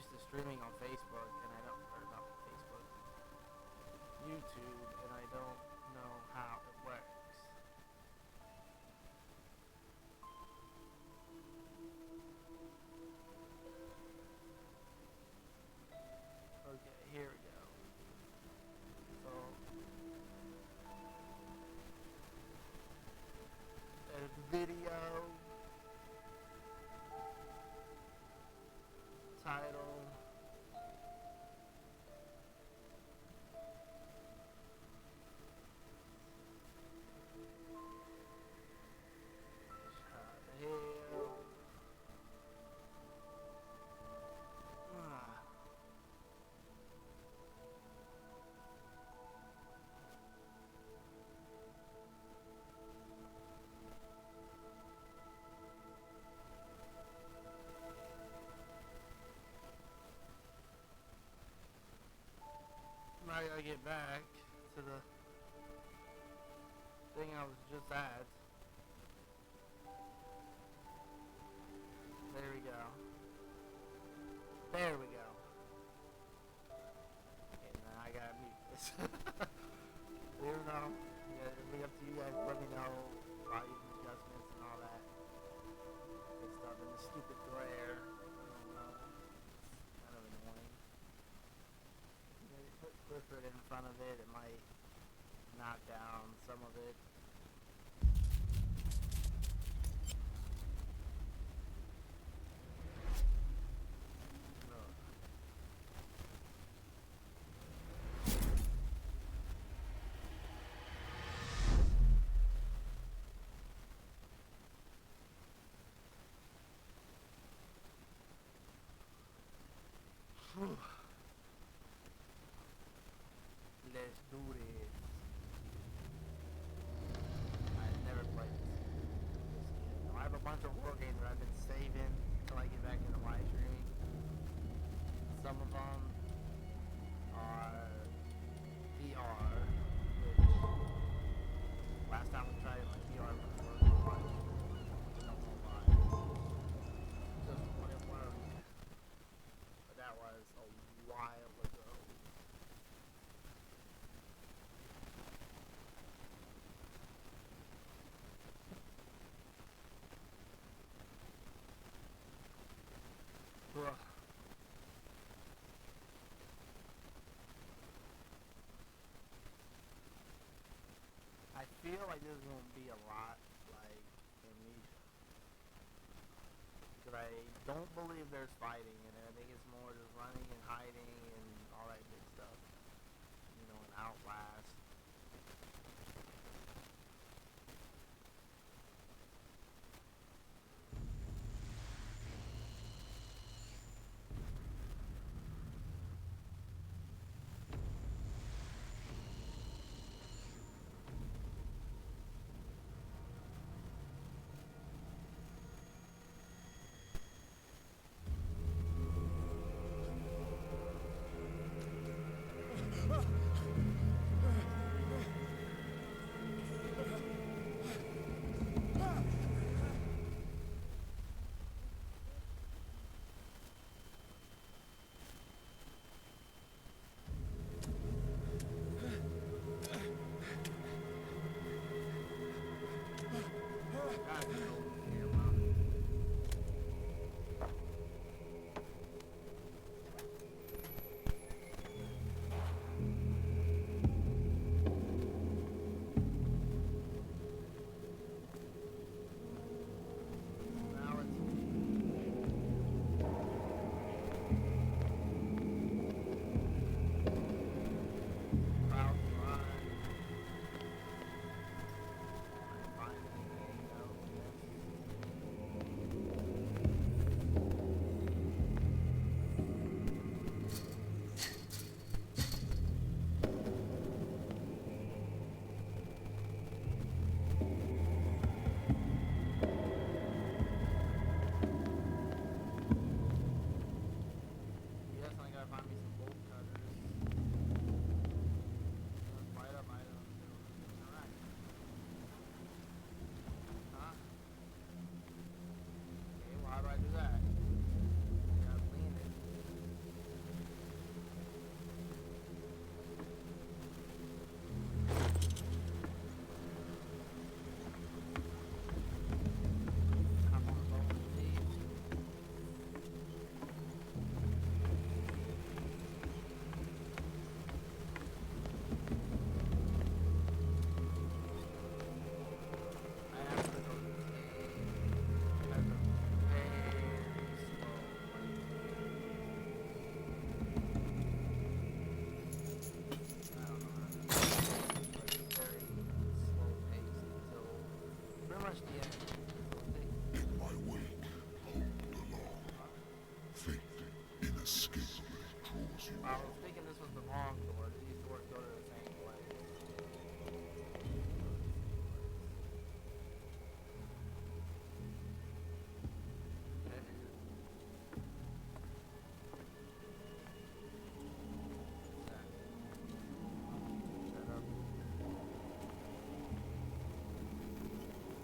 used to streaming on Facebook, and I don't, or not Facebook, YouTube, and I don't know how it works. Okay, here we go. So, edit the video, title, how the hell, ah. Now I gotta get back to the thing I was just at. There we go. There we go. Okay, now I gotta mute this. You know, yeah, it'll be up to you guys. Let me know volume adjustments and all that good stuff. And the stupid glare. I don't know. It's kind of annoying. Maybe put Clifford in front of it. It might knock down some of it. Let's do this. I've never played this game. I have a bunch of horror games that I've been saving until I get back into live streaming. Some of them are VR, which last time we tried it, my VR was working much. I don't know why. Just when it worked. But that was a while ago. Ugh. I feel like this is going to be a lot like Amnesia. Because I don't believe there's fighting in it. I think it's more just running and hiding and all that good stuff. You know, and Outlast.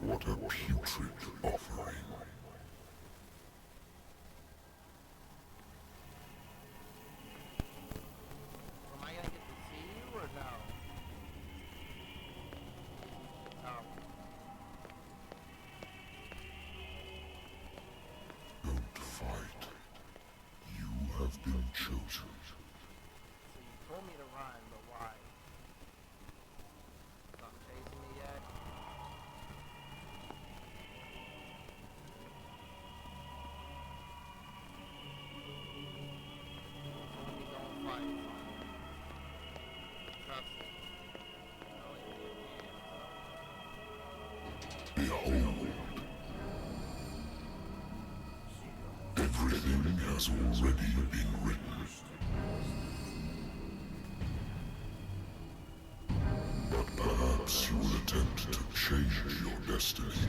What a putrid offering. Am I gonna get to see you or no? Oh. Don't fight. You have been chosen. So you told me to run, but why? Stop chasing me yet? You told me don't fight. Trust me. Behold. Everything has already been written. But perhaps you will attempt to change your destiny.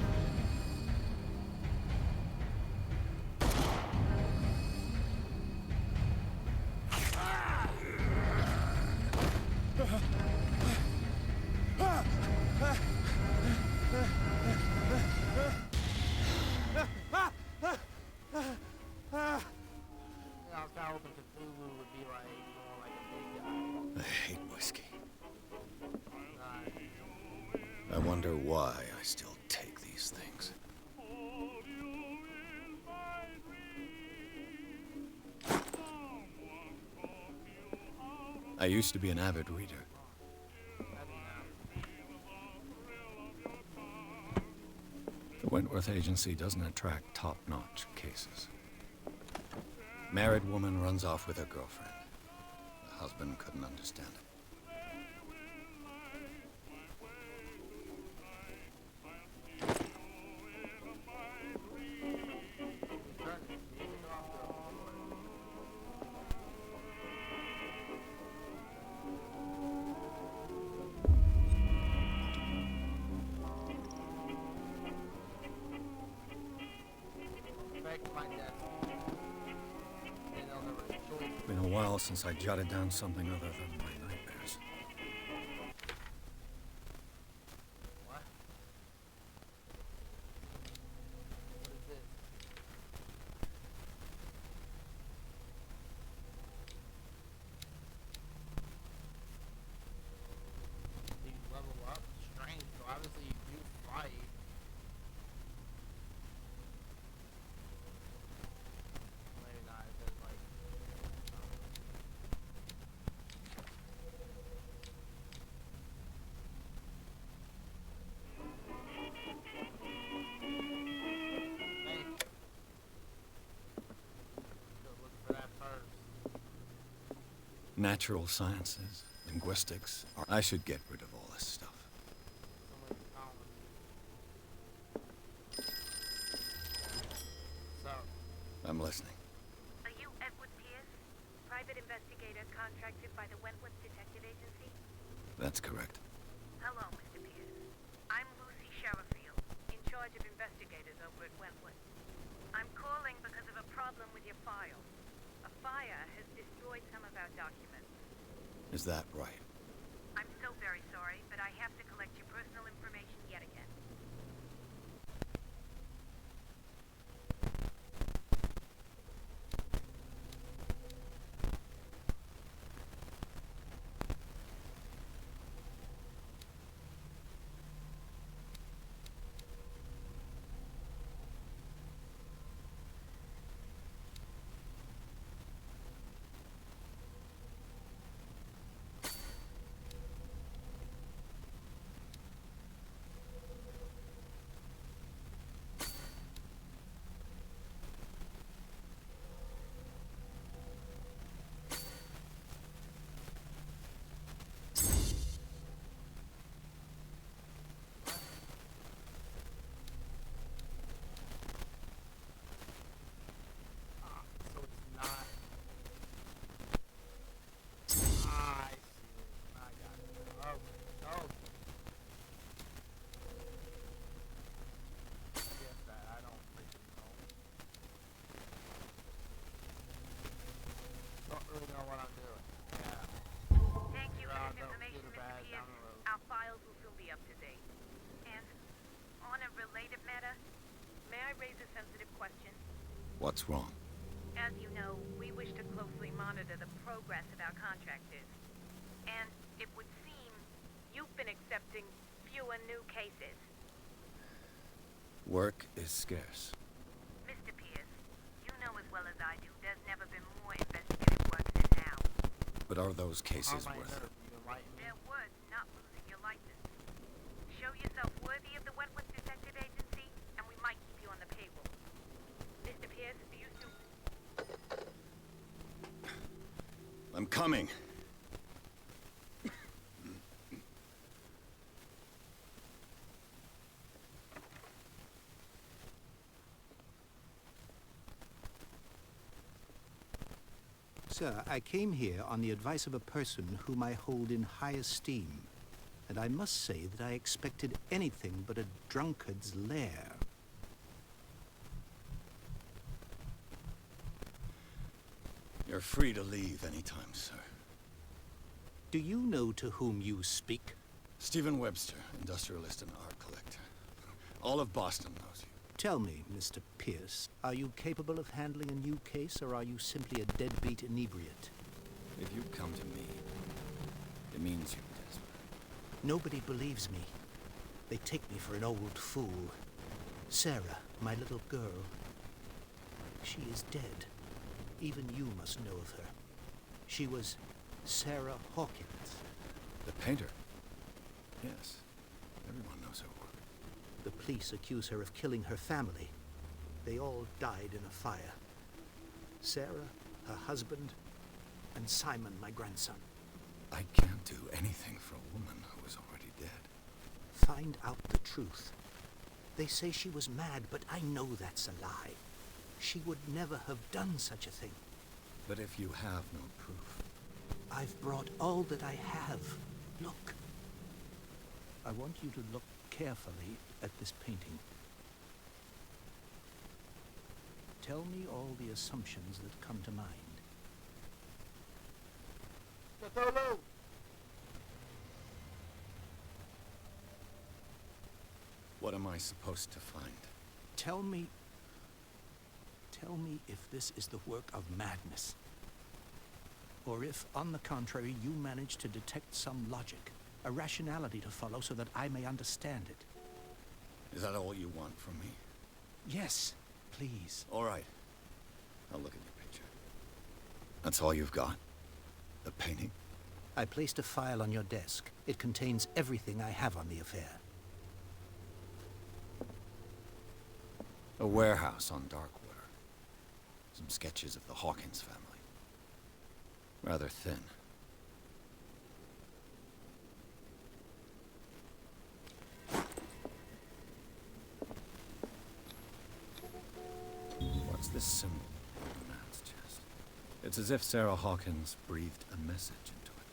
I was kind of hoping Cthulhu would be like more like a big guy. I hate whiskey. Nah, I wonder why I still take these things. I used to be an avid reader. The Wentworth Agency doesn't attract top-notch cases. Married woman runs off with her girlfriend. The husband couldn't understand it. Been a while since I jotted down something other than my nightmares. What? What is this? Do you level up? Strange. So obviously you do fight. Maybe not. It says like. Hey. Go look for that first. Natural sciences, linguistics. I should get rid of all this stuff. Somebody's calling. So, I'm listening. Are you Edward Pierce, private investigator contracted by the Wentworth Detective Agency? That's correct. Hello, Mr. Pierce. I'm Lucy Sherifield, in charge of investigators over at Wentworth. I'm calling because of a problem with your file. A fire has destroyed some of our documents. Is that right? I'm so very sorry, but I have to collect your personal information yet again. I raise a sensitive question? What's wrong? As you know, we wish to closely monitor the progress of our contractors. And it would seem you've been accepting fewer new cases. Work is scarce. Mr. Pierce, you know as well as I do, there's never been more investigative work than now. But are those cases How am I worth it? nerve? You enlighten me? They're worth not losing your license. Show yourself worthy of the Wentworth Detective Agency, and we might keep you on the payroll. Mr. Pierce, do you still... I'm coming. Sir, I came here on the advice of a person whom I hold in high esteem, and I must say that I expected anything but a drunkard's lair. You're free to leave anytime, sir. Do you know to whom you speak? Stephen Webster, industrialist and art collector. All of Boston knows you. Tell me, Mr. Pierce, are you capable of handling a new case, or are you simply a deadbeat inebriate? If you come to me, it means you're desperate. Nobody believes me. They take me for an old fool. Sarah, my little girl, she is dead. Even you must know of her. She was Sarah Hawkins. The painter? Yes. Everyone knows her work. The police accuse her of killing her family. They all died in a fire. Sarah, her husband, and Simon, my grandson. I can't do anything for a woman who is already dead. Find out the truth. They say she was mad, but I know that's a lie. She would never have done such a thing. But if you have no proof... I've brought all that I have. Look. I want you to look carefully at this painting. Tell me all the assumptions that come to mind. Cthulhu! What am I supposed to find? Tell me if this is the work of madness. Or if, on the contrary, you manage to detect some logic, a rationality to follow so that I may understand it. Is that all you want from me? Yes, please. All right. I'll look at your picture. That's all you've got? The painting? I placed a file on your desk. It contains everything I have on the affair. A warehouse on Darkwater. Some sketches of the Hawkins family. Rather thin. What's this symbol on the man's chest? It's as if Sarah Hawkins breathed a message into it.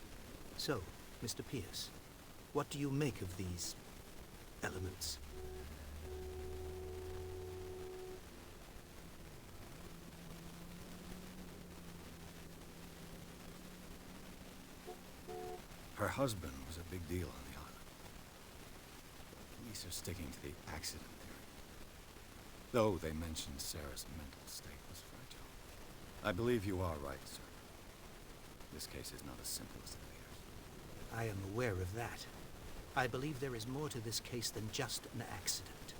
So, Mr. Pierce, what do you make of these elements? Her husband was a big deal on the island. Police are sticking to the accident theory. Though they mentioned Sarah's mental state was fragile. I believe you are right, sir. This case is not as simple as it appears. I am aware of that. I believe there is more to this case than just an accident.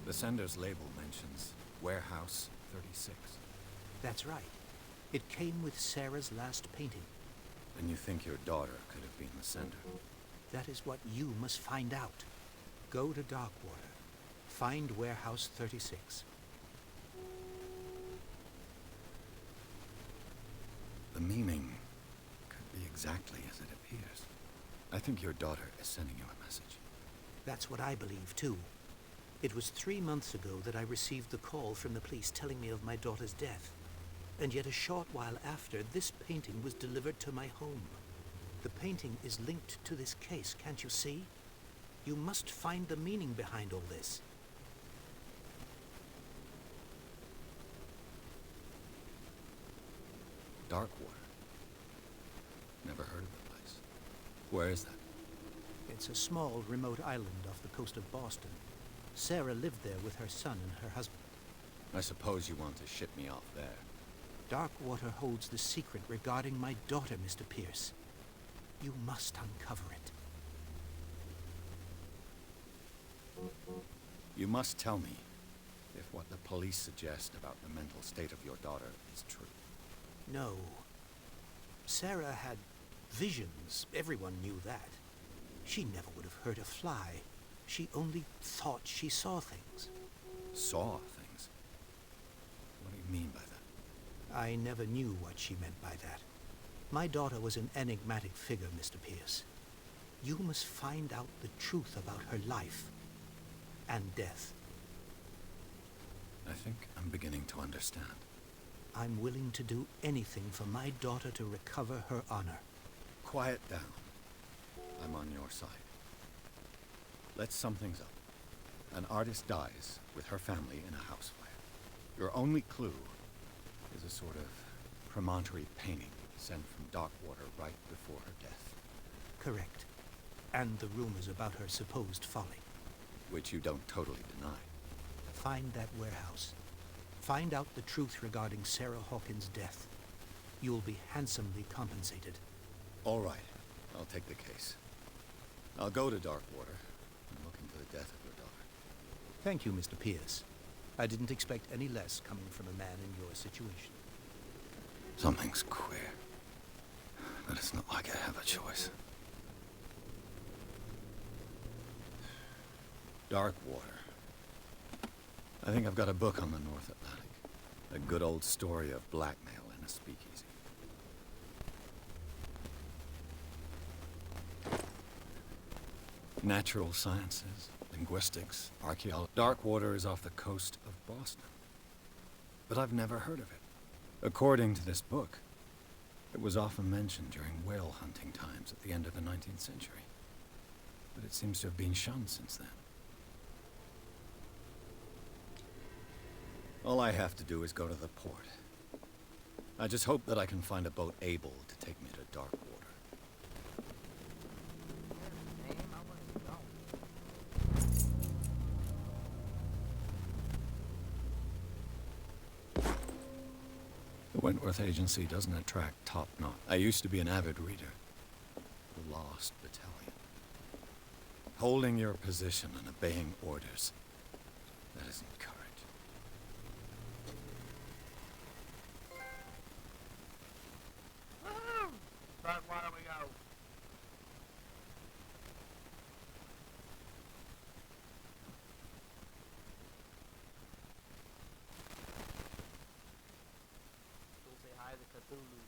The sender's label mentions Warehouse 36. That's right. It came with Sarah's last painting. And you think your daughter could have been the sender? That is what you must find out. Go to Darkwater. Find Warehouse 36. The meaning could be exactly as it appears. I think your daughter is sending you a message. That's what I believe, too. It was 3 months ago that I received the call from the police telling me of my daughter's death. And yet a short while after, this painting was delivered to my home. The painting is linked to this case, can't you see? You must find the meaning behind all this. Darkwater. Never heard of the place. Where is that? It's a small, remote island off the coast of Boston. Sarah lived there with her son and her husband. I suppose you want to ship me off there. Darkwater holds the secret regarding my daughter, Mr. Pierce. You must uncover it. You must tell me if what the police suggest about the mental state of your daughter is true. No. Sarah had visions. Everyone knew that. She never would have hurt a fly. She only thought she saw things. Saw things? What do you mean by that? I never knew what she meant by that. My daughter was an enigmatic figure, Mr. Pierce. You must find out the truth about her life and death. I think I'm beginning to understand. I'm willing to do anything for my daughter to recover her honor. Quiet down. I'm on your side. Let's sum things up. An artist dies with her family in a house fire. Your only clue is a sort of promontory painting sent from Darkwater right before her death. Correct. And the rumors about her supposed folly. Which you don't totally deny. Find that warehouse. Find out the truth regarding Sarah Hawkins' death. You'll be handsomely compensated. All right. I'll take the case. I'll go to Darkwater and look into the death of your daughter. Thank you, Mr. Pierce. I didn't expect any less coming from a man in your situation. Something's queer. But it's not like I have a choice. Darkwater. I think I've got a book on the North Atlantic. A good old story of blackmail in a speakeasy. Natural sciences, linguistics, archaeology. Darkwater is off the coast of Boston. But I've never heard of it. According to this book, it was often mentioned during whale hunting times at the end of the 19th century. But it seems to have been shunned since then. All I have to do is go to the port. I just hope that I can find a boat able to take me to Darkwater. Name, I want to go. The Wentworth Agency doesn't attract top-notch. I used to be an avid reader. The Lost Battalion. Holding your position and obeying orders. That isn't courage. Woo! Darkwater we go. Go say hi to Cthulhu.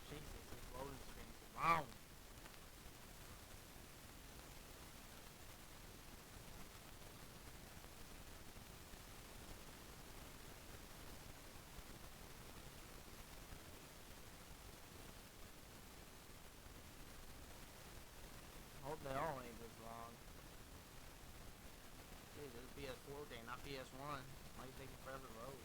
Jesus, this loading screen's long. Hope they all ain't this long. Hey, this is PS4 game, not PS1. Why you taking forever to load?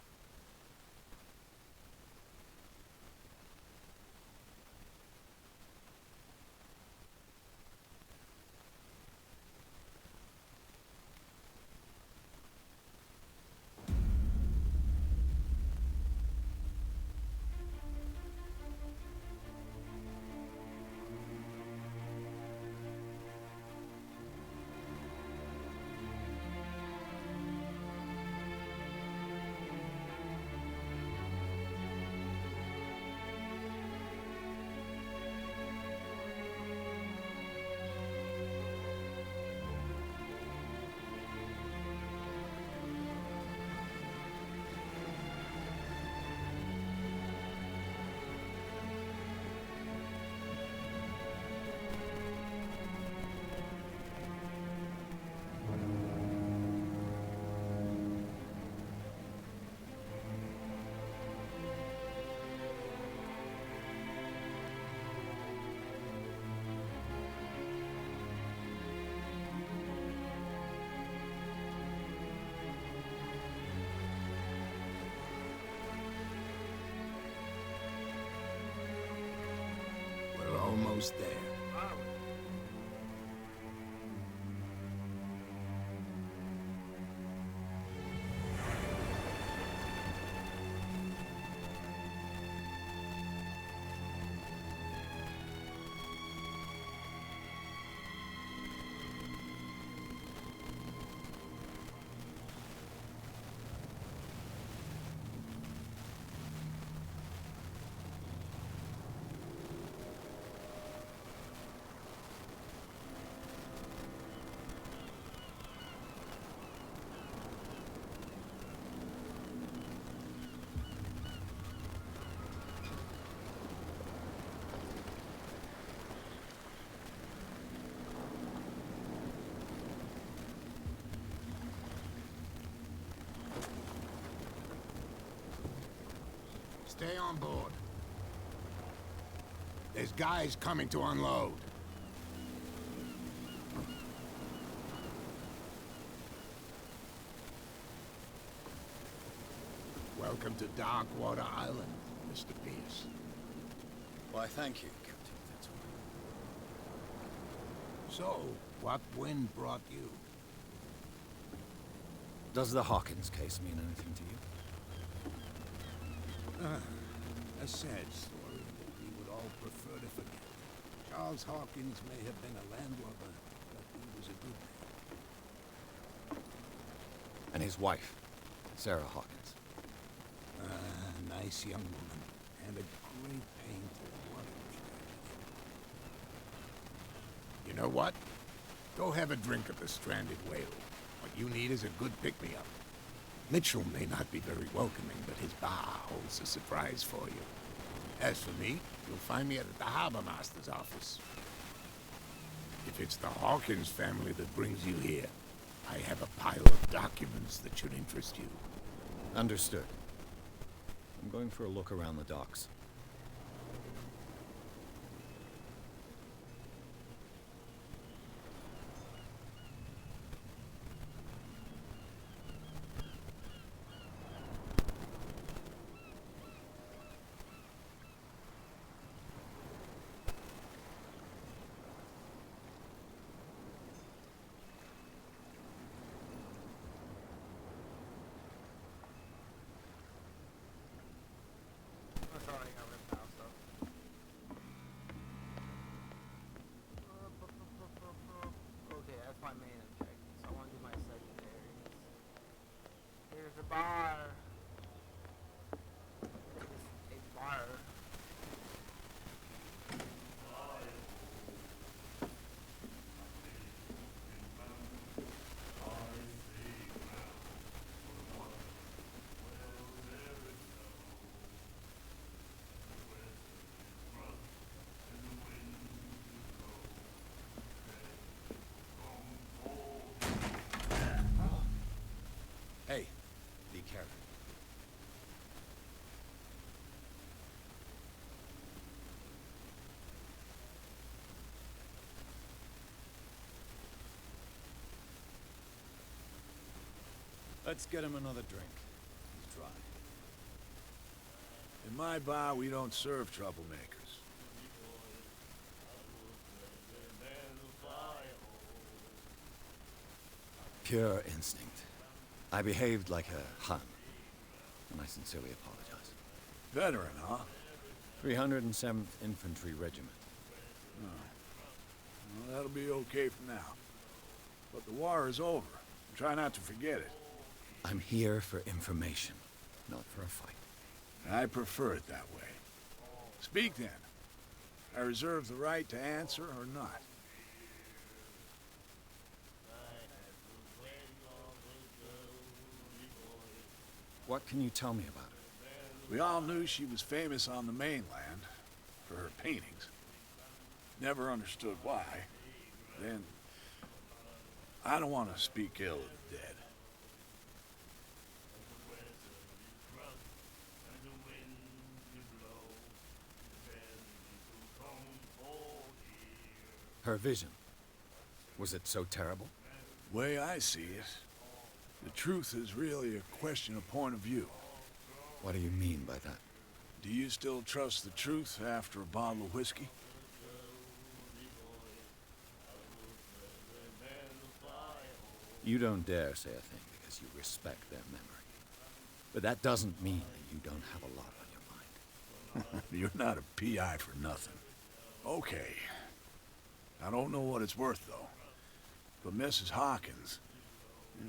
almost there. Oh, Stay on board. There's guys coming to unload. Welcome to Darkwater Island, Mr. Pierce. Why, thank you, Captain. That's all. So, what wind brought you? Does the Hawkins case mean anything to you? A sad story that we would all prefer to forget. Charles Hawkins may have been a landlubber, but he was a good man. And his wife, Sarah Hawkins. Nice young woman, and a great painter. What a tragedy. You know what? Go have a drink at the Stranded Whale. What you need is a good pick-me-up. Mitchell may not be very welcoming, but his bar holds a surprise for you. As for me, you'll find me at the Harbor Master's office. If it's the Hawkins family that brings you here, I have a pile of documents that should interest you. Understood. I'm going for a look around the docks. I'm sorry, I got ripped out, so. Okay, that's my main objective, so I want to do my secondaries. Here's a bar. It's a bar. Hey, be careful. Let's get him another drink. He's dry. In my bar, we don't serve troublemakers. Pure instinct. I behaved like a Hun, and I sincerely apologize. Veteran, huh? 307th Infantry Regiment. Well, that'll be okay for now. But the war is over. Try not to forget it. I'm here for information, not for a fight. I prefer it that way. Speak then. I reserve the right to answer or not. What can you tell me about her? We all knew she was famous on the mainland for her paintings. Never understood why. Then, I don't want to speak ill of the dead. Her vision. Was it so terrible? Way I see it, the truth is really a question of point of view. What do you mean by that? Do you still trust the truth after a bottle of whiskey? You don't dare say a thing because you respect their memory. But that doesn't mean that you don't have a lot on your mind. You're not a PI for nothing. Okay. I don't know what it's worth, though. But Mrs. Hawkins,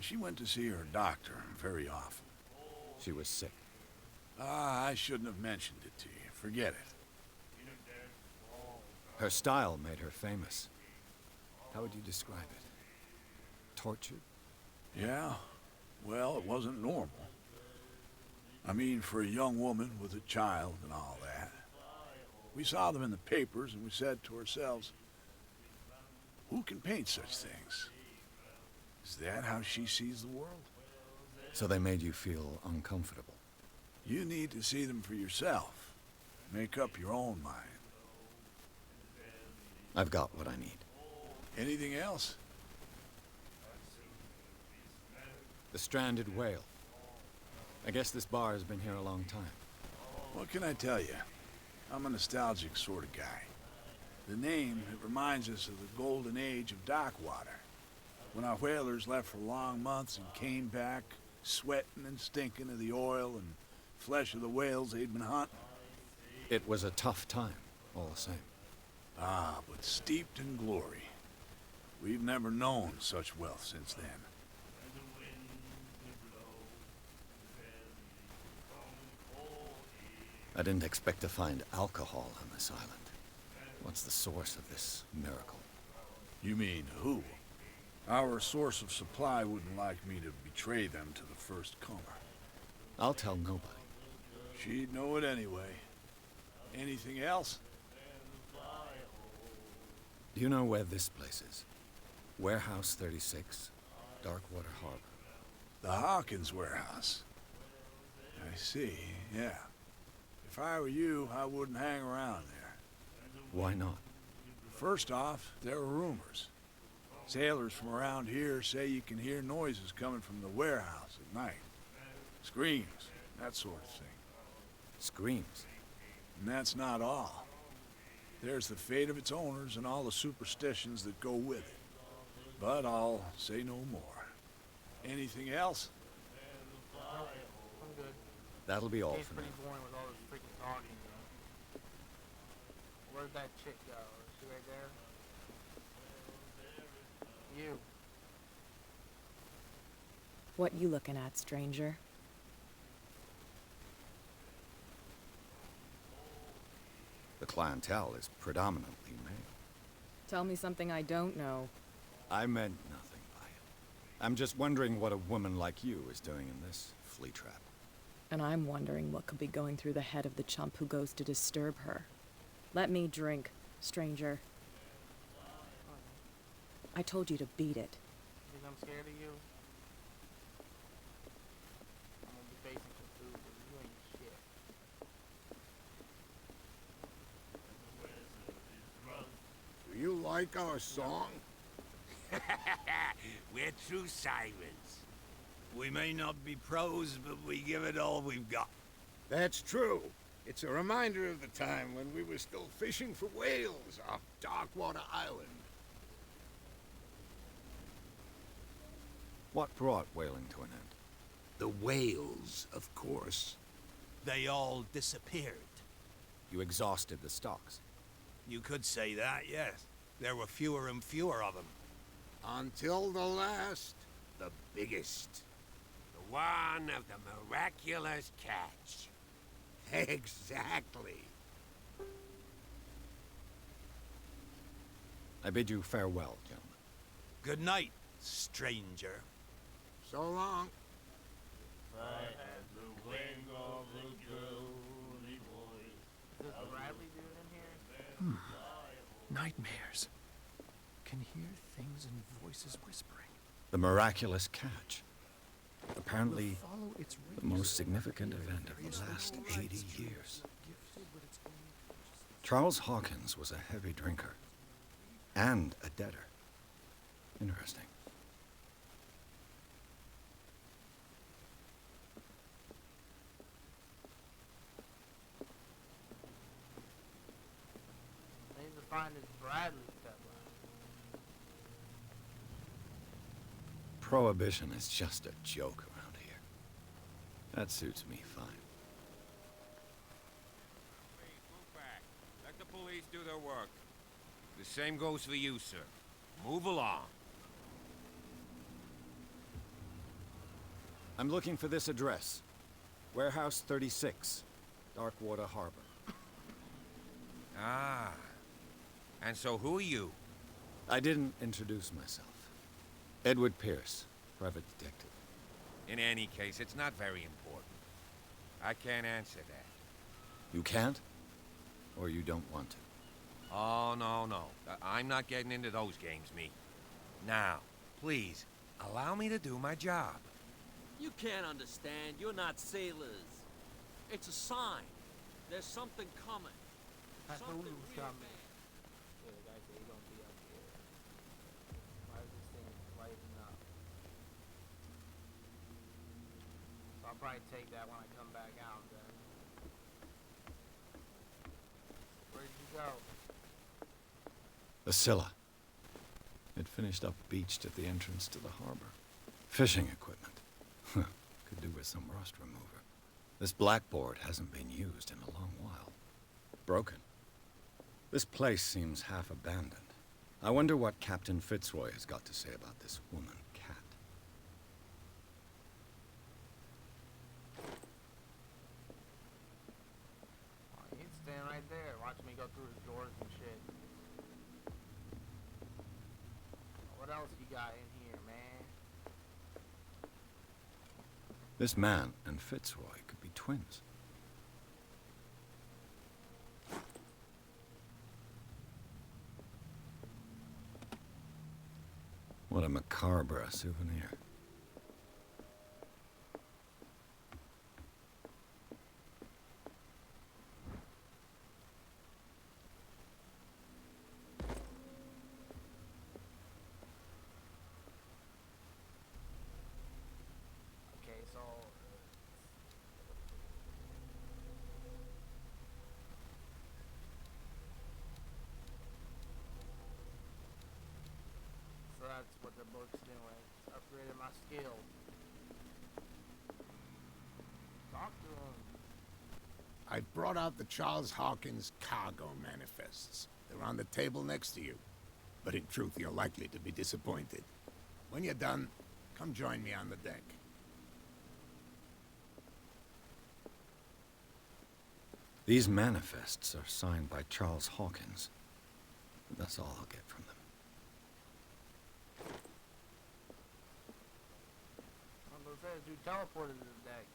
she went to see her doctor very often. She was sick. I shouldn't have mentioned it to you. Forget it. Her style made her famous. How would you describe it? Tortured? Yeah? Well, it wasn't normal. I mean, for a young woman with a child and all that. We saw them in the papers and we said to ourselves, who can paint such things? Is that how she sees the world? So they made you feel uncomfortable. You need to see them for yourself. Make up your own mind. I've got what I need. Anything else? The stranded whale. I guess this bar has been here a long time. What can I tell you? I'm a nostalgic sort of guy. The name, it reminds us of the golden age of dock water. When our whalers left for long months and came back, sweating and stinking of the oil and flesh of the whales they'd been hunting. It was a tough time, all the same. Ah, but steeped in glory. We've never known such wealth since then. I didn't expect to find alcohol on this island. What's the source of this miracle? You mean who? Our source of supply wouldn't like me to betray them to the first comer. I'll tell nobody. She'd know it anyway. Anything else? Do you know where this place is? Warehouse 36, Darkwater Harbor. The Hawkins warehouse. I see, yeah. If I were you, I wouldn't hang around there. Why not? First off, there are rumors. Sailors from around here say you can hear noises coming from the warehouse at night. Screams, that sort of thing. Screams. And that's not all. There's the fate of its owners and all the superstitions that go with it. But I'll say no more. Anything else? I'm good. That'll be all It's for pretty now. boring with all this freaking talking, though. Where'd that chick go? Is she right there? You. What you looking at, stranger? The clientele is predominantly male. Tell me something I don't know. I meant nothing by it. I'm just wondering what a woman like you is doing in this flea trap. And I'm wondering what could be going through the head of the chump who goes to disturb her. Let me drink, stranger. I told you to beat it. Think I'm scared of you? I'm gonna be facing Cthulhu. You ain't shit. Do you like our song? We're true sirens. We may not be pros, but we give it all we've got. That's true. It's a reminder of the time when we were still fishing for whales off Darkwater Island. What brought whaling to an end? The whales, of course. They all disappeared. You exhausted the stocks. You could say that, yes. There were fewer and fewer of them. Until the last, the biggest. The one of the miraculous catch. Exactly. I bid you farewell, gentlemen. Good night, stranger. So long. Is this Bradley dude in here? Nightmares. Can hear things and voices whispering. The miraculous catch. Apparently, Follow its the most significant event of the last 80 years. Charles Hawkins was a heavy drinker. And a debtor. Interesting. I need to find this Bradley stuff. Prohibition is just a joke around here. That suits me fine. Move back. Let the police do their work. The same goes for you, sir. Move along. I'm looking for this address. Warehouse 36, Darkwater Harbor. Ah. And so who are you? I didn't introduce myself. Edward Pierce, private detective. In any case, it's not very important. I can't answer that. You can't? Or you don't want to? Oh, no. I'm not getting into those games, me. Now, please, allow me to do my job. You can't understand. You're not sailors. It's a sign. There's something coming. Something Cthulhu's real coming. bad. Yeah, the guy said he gonna be up here. Why is this thing lighting up? So I'll probably take that when I come back out then. Where did you go? The Scylla. It finished up beached at the entrance to the harbor. Fishing equipment. Could do with some rust remover. This blackboard hasn't been used in a long while. Broken. This place seems half abandoned. I wonder what Captain Fitzroy has got to say about this woman, Cat. Oh, you can stand right there. Watch me go through the doors and shit. What else you got in here, man? This man and Fitzroy could be twins. What a macabre souvenir. Okay, so that's what the book's doing. It's upgrading my skill. Talk to him. I've brought out the Charles Hawkins cargo manifests. They're on the table next to you. But in truth, you're likely to be disappointed. When you're done, come join me on the deck. These manifests are signed by Charles Hawkins. That's all I'll get from them. One of those says you teleported to the deck.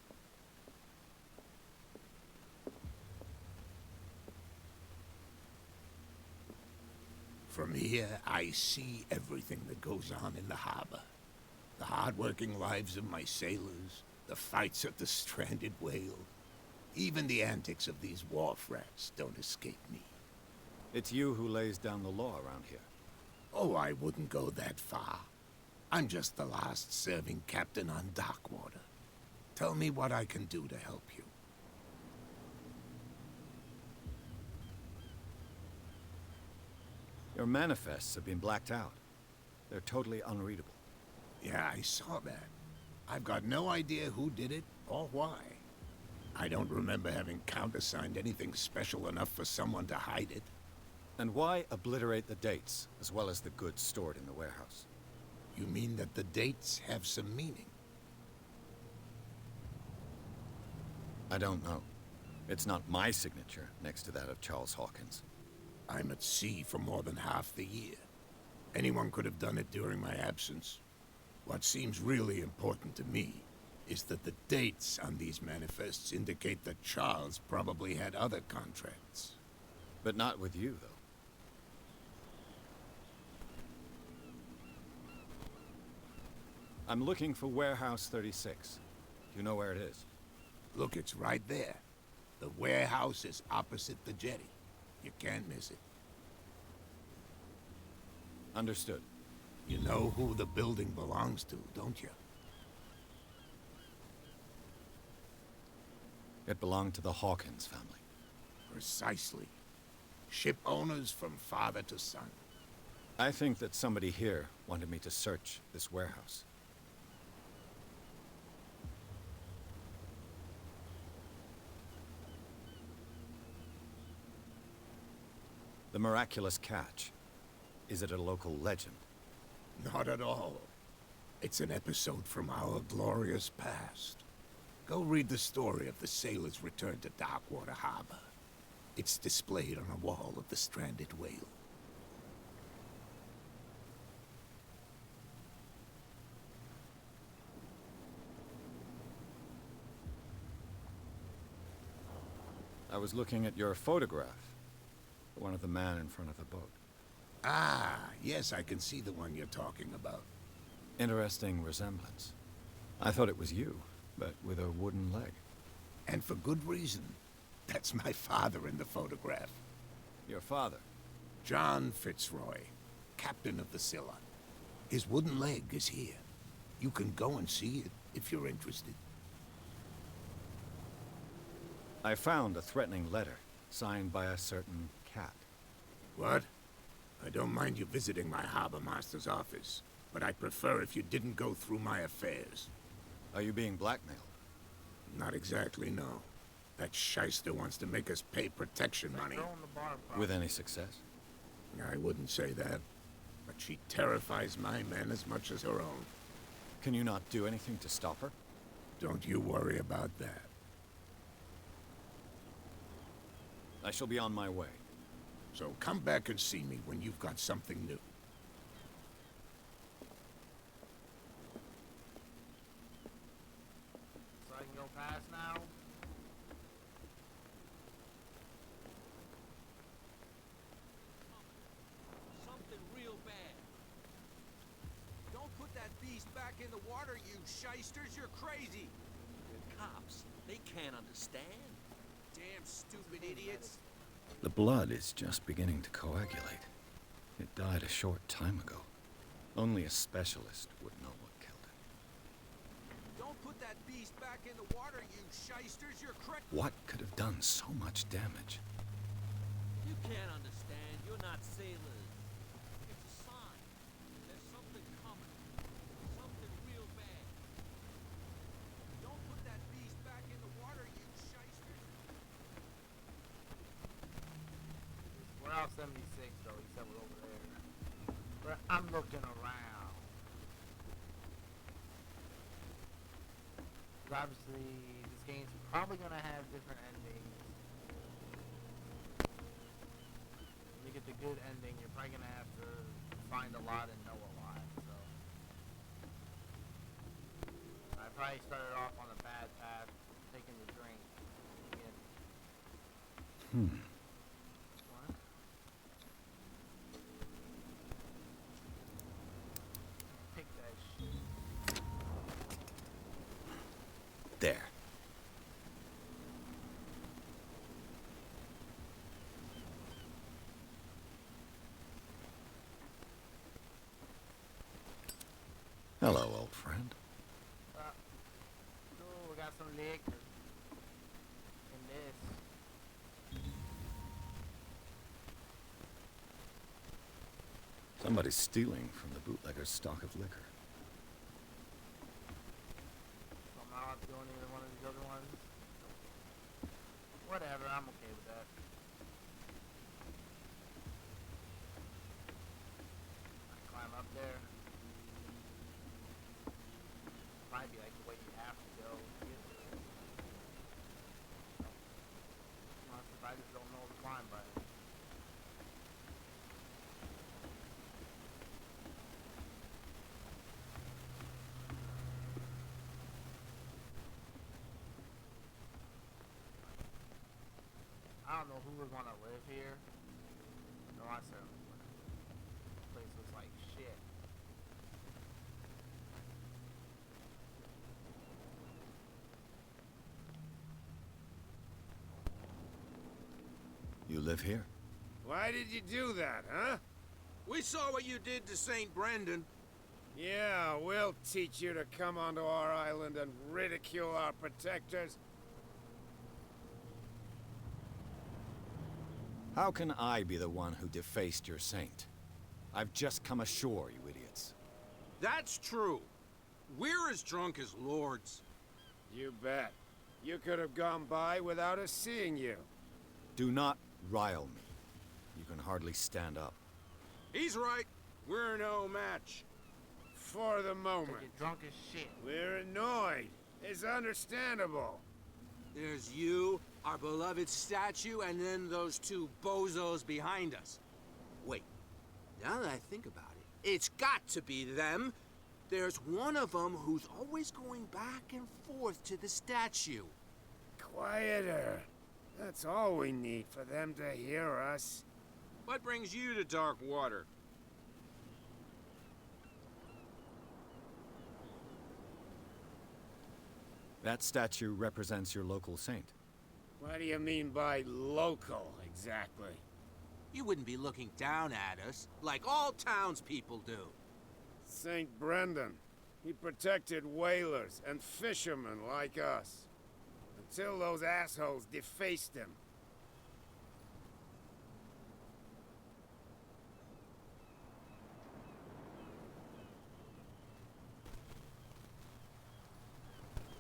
From here, I see everything that goes on in the harbor. The hard-working lives of my sailors, the fights at the stranded whale. Even the antics of these wharf rats don't escape me. It's you who lays down the law around here. Oh, I wouldn't go that far. I'm just the last serving captain on Darkwater. Tell me what I can do to help you. Your manifests have been blacked out. They're totally unreadable. Yeah, I saw that. I've got no idea who did it or why. I don't remember having countersigned anything special enough for someone to hide it. And why obliterate the dates, as well as the goods stored in the warehouse? You mean that the dates have some meaning? I don't know. It's not my signature next to that of Charles Hawkins. I'm at sea for more than half the year. Anyone could have done it during my absence. What seems really important to me is that the dates on these manifests indicate that Charles probably had other contracts. But not with you, though. I'm looking for Warehouse 36. Do you know where it is? Look, it's right there. The warehouse is opposite the jetty. You can't miss it. Understood. You know who the building belongs to, don't you? It belonged to the Hawkins family. Precisely. Ship owners from father to son. I think that somebody here wanted me to search this warehouse. The miraculous catch. Is it a local legend? Not at all. It's an episode from our glorious past. Go read the story of the sailor's return to Darkwater Harbor. It's displayed on a wall of the stranded whale. I was looking at your photograph. One of the man in front of the boat. Ah, yes, I can see the one you're talking about. Interesting resemblance. I thought it was you, but with a wooden leg. And for good reason. That's my father in the photograph. Your father? John Fitzroy, captain of the Scylla. His wooden leg is here. You can go and see it if you're interested. I found a threatening letter, signed by a certain cat. What? I don't mind you visiting my harbor master's office, but I'd prefer if you didn't go through my affairs. Are you being blackmailed? Not exactly, no. That shyster wants to make us pay protection money. With any success? I wouldn't say that, but she terrifies my men as much as her own. Can you not do anything to stop her? Don't you worry about that. I shall be on my way. So come back and see me when you've got something new. So I can go past now? Something real bad. Don't put that beast back in the water, you shysters. You're crazy. The cops, they can't understand. Damn stupid idiots. The blood is just beginning to coagulate. It died a short time ago. Only a specialist would know what killed it. Don't put that beast back in the water, you shysters. You're crazy. What could have done so much damage? You can't understand. You're not sailors. It's a sign. There's something coming. Something real bad. Don't put that beast back in the water, you shysters. We're out 76 though, he said we're over there. But I'm looking around. 'Cause obviously, this game's probably gonna have different endings. When you get the good ending, you're probably gonna have to find a lot and know a lot, so. I probably started off on a bad path, taking the drink. Again. What? Pick that shit. There. Hello, old friend. Oh, we got some liquor. In this. Somebody's stealing from the bootlegger's stock of liquor. So I'm not doing either one of these other ones. Whatever, I'm okay with that. I climb up there. Might be like the way you have to go to get there. Unless if I just don't know the climb button. I don't know who would want to live here. No, I certainly wouldn't. This place looks like shit. You live here? Why did you do that, huh? We saw what you did to St. Brendan. Yeah, we'll teach you to come onto our island and ridicule our protectors. How can I be the one who defaced your saint? I've just come ashore, you idiots. That's true. We're as drunk as lords. You bet. You could have gone by without us seeing you. Do not rile me. You can hardly stand up. He's right. We're no match. For the To moment. get drunk as shit. We're annoyed. It's understandable. There's you, our beloved statue, and then those two bozos behind us. Wait, now that I think about it, it's got to be them. There's one of them who's always going back and forth to the statue. Quieter. That's all we need for them to hear us. What brings you to dark water? That statue represents your local saint. What do you mean by local, exactly? You wouldn't be looking down at us, like all townspeople do. St. Brendan. He protected whalers and fishermen like us. Until those assholes defaced him.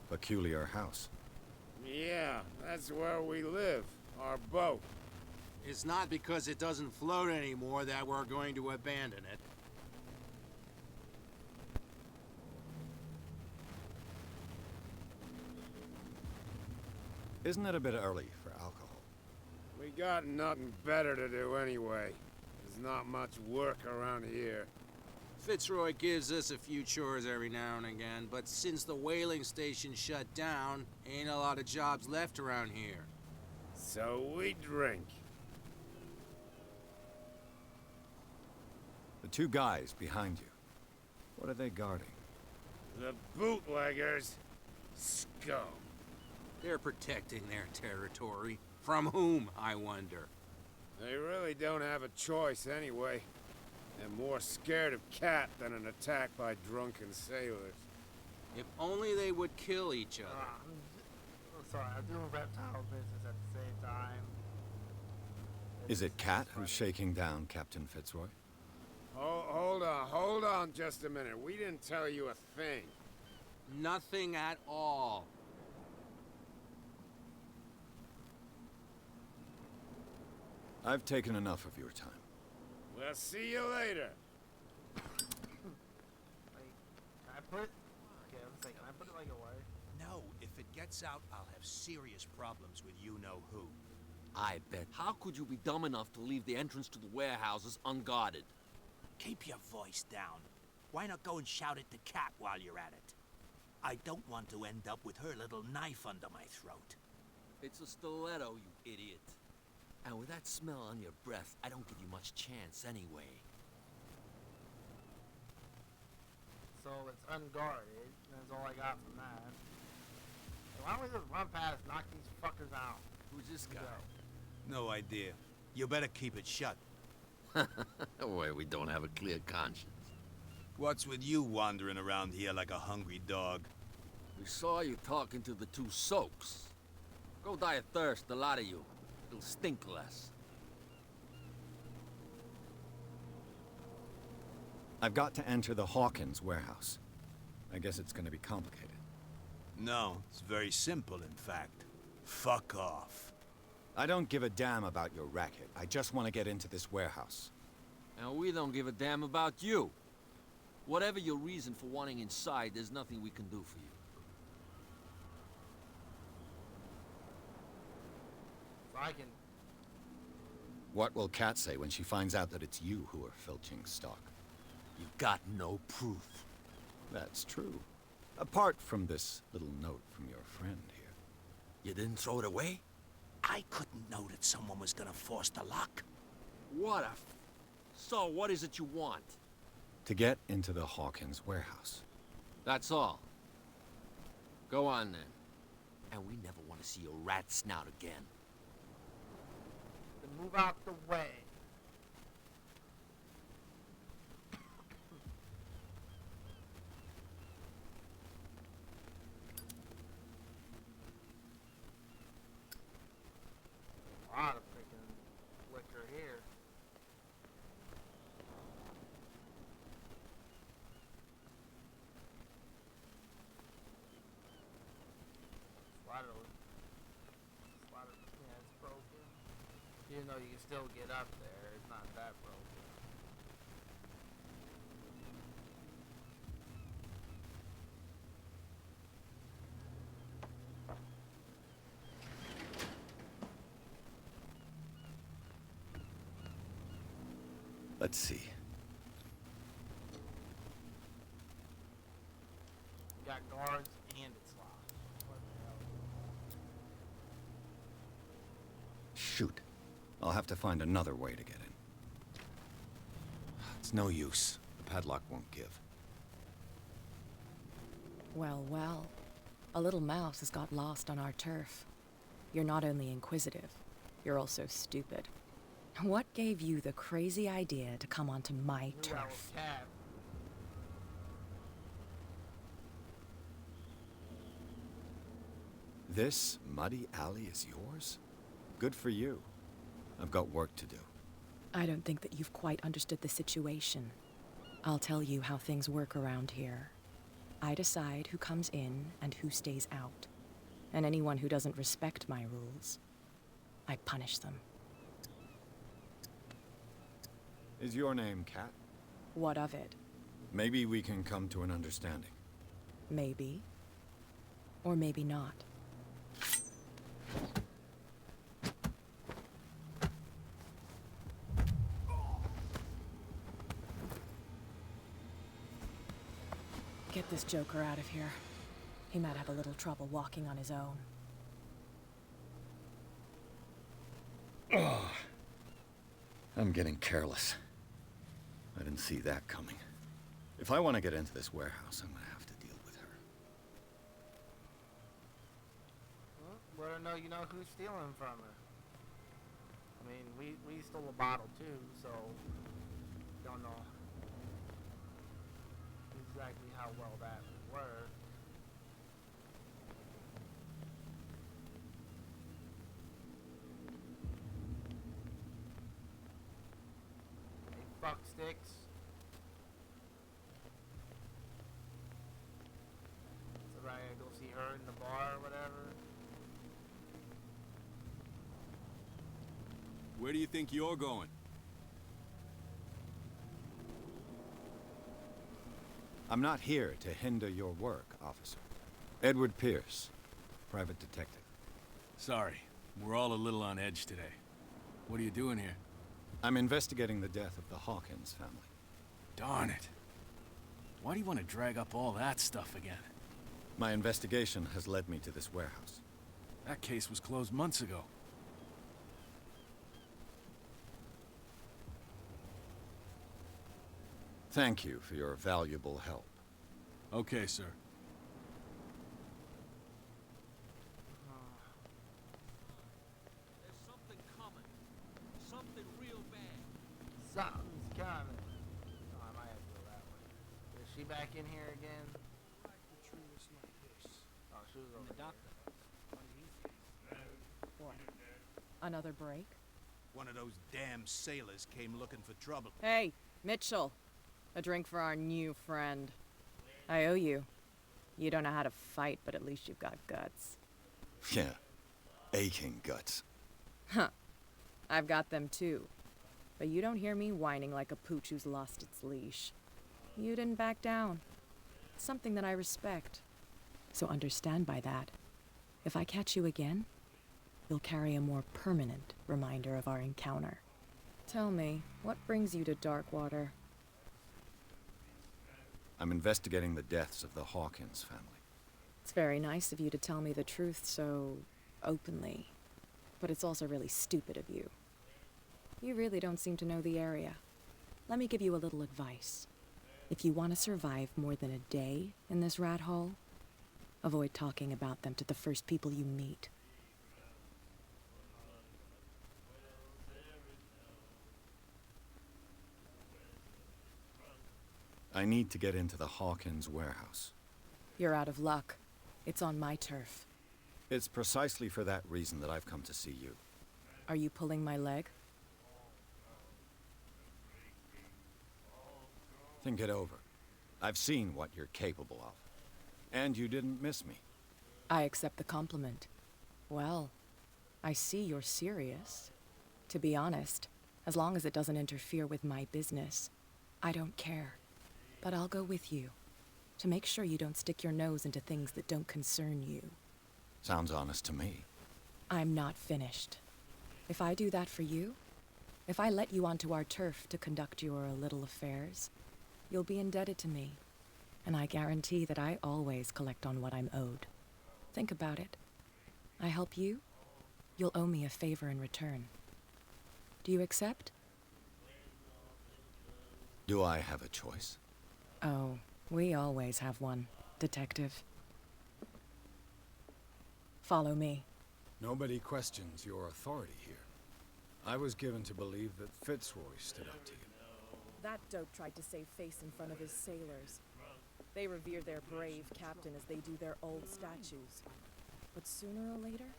Peculiar house. Yeah, that's where we live. Our boat. It's not because it doesn't float anymore that we're going to abandon it. Isn't it a bit early for alcohol? We got nothing better to do anyway. There's not much work around here. Fitzroy gives us a few chores every now and again, but since the whaling station shut down, ain't a lot of jobs left around here. So we drink. The two guys behind you. What are they guarding? The bootleggers. Scum. They're protecting their territory. From whom, I wonder? They really don't have a choice anyway. They're more scared of Cat than an attack by drunken sailors. If only they would kill each other. I'm sorry, I'm doing reptile business at the same time. Is it Cat who's shaking down Captain Fitzroy? Hold on just a minute. We didn't tell you a thing. Nothing at all. I've taken enough of your time. We'll see you later. Like, can I put? Okay, let's say, can I put it like away? No, if it gets out, I'll have serious problems with you-know-who. I bet. How could you be dumb enough to leave the entrance to the warehouses unguarded? Keep your voice down. Why not go and shout at the cat while you're at it? I don't want to end up with her little knife under my throat. It's a stiletto, you idiot. And with that smell on your breath, I don't give you much chance anyway. So it's unguarded. That's all I got from that. Why don't we just run past, knock these fuckers out? Who's this guy? No idea. You better keep it shut. Why, we don't have a clear conscience. What's with you wandering around here like a hungry dog? We saw you talking to the two soaks. Go die of thirst, the lot of you. It'll stink less. I've got to enter the Hawkins warehouse. I guess it's gonna be complicated. No, it's very simple, in fact. Fuck off. I don't give a damn about your racket. I just want to get into this warehouse. And we don't give a damn about you. Whatever your reason for wanting inside, there's nothing we can do for you. So I can. What will Kat say when she finds out that it's you who are filching stock? You've got no proof. That's true. Apart from this little note from your friend here. You didn't throw it away? I couldn't know that someone was gonna force the lock. What a So, what is it you want? To get into the Hawkins warehouse. That's all. Go on, then. And we never want to see your rat snout again. Then move out the way. A lot of freaking liquor here. Slider, yeah, it's broken. Even though you can still get up there, it's not that broken. Let's see. You got guards and it's locked. What the hell? Shoot. I'll have to find another way to get in. It's no use. The padlock won't give. Well, well. A little mouse has got lost on our turf. You're not only inquisitive, you're also stupid. What gave you the crazy idea to come onto my turf? This muddy alley is yours? Good for you. I've got work to do. I don't think that you've quite understood the situation. I'll tell you how things work around here. I decide who comes in and who stays out. And anyone who doesn't respect my rules, I punish them. Is your name Cat? What of it? Maybe we can come to an understanding. Maybe. Or maybe not. Get this joker out of here. He might have a little trouble walking on his own. Oh, I'm getting careless. I didn't see that coming. If I want to get into this warehouse, I'm gonna have to deal with her. Well, let her know you know who's stealing from her. I mean, we stole a bottle too, so don't know exactly how well that would work. Hey, fuck sticks. So I gotta go see her in the bar or whatever. Where do you think you're going? I'm not here to hinder your work, officer. Edward Pierce, private detective. Sorry, we're all a little on edge today. What are you doing here? I'm investigating the death of the Hawkins family. Darn it. Why do you want to drag up all that stuff again? My investigation has led me to this warehouse. That case was closed months ago. Thank you for your valuable help. Okay, sir. There's something coming. Something real bad. Something's coming. Oh, I might have to go that way. Is she back in here again? Oh, she was over there. What? Another break? One of those damn sailors came looking for trouble. Hey, Mitchell. A drink for our new friend. I owe you. You don't know how to fight, but at least you've got guts. Yeah, aching guts. Huh. I've got them too. But you don't hear me whining like a pooch who's lost its leash. You didn't back down. It's something that I respect. So understand by that, if I catch you again, you'll carry a more permanent reminder of our encounter. Tell me, what brings you to Darkwater? I'm investigating the deaths of the Hawkins family. It's very nice of you to tell me the truth so openly. But it's also really stupid of you. You really don't seem to know the area. Let me give you a little advice. If you want to survive more than a day in this rat hole, avoid talking about them to the first people you meet. I need to get into the Hawkins warehouse. You're out of luck. It's on my turf. It's precisely for that reason that I've come to see you. Are you pulling my leg? Think it over. I've seen what you're capable of. And you didn't miss me. I accept the compliment. Well, I see you're serious. To be honest, as long as it doesn't interfere with my business, I don't care. But I'll go with you, to make sure you don't stick your nose into things that don't concern you. Sounds honest to me. I'm not finished. If I do that for you, if I let you onto our turf to conduct your little affairs, you'll be indebted to me, and I guarantee that I always collect on what I'm owed. Think about it. I help you, you'll owe me a favor in return. Do you accept? Do I have a choice? Oh, we always have one, Detective. Follow me. Nobody questions your authority here. I was given to believe that Fitzroy stood up to you. That dope tried to save face in front of his sailors. They revere their brave captain as they do their old statues. But sooner or later,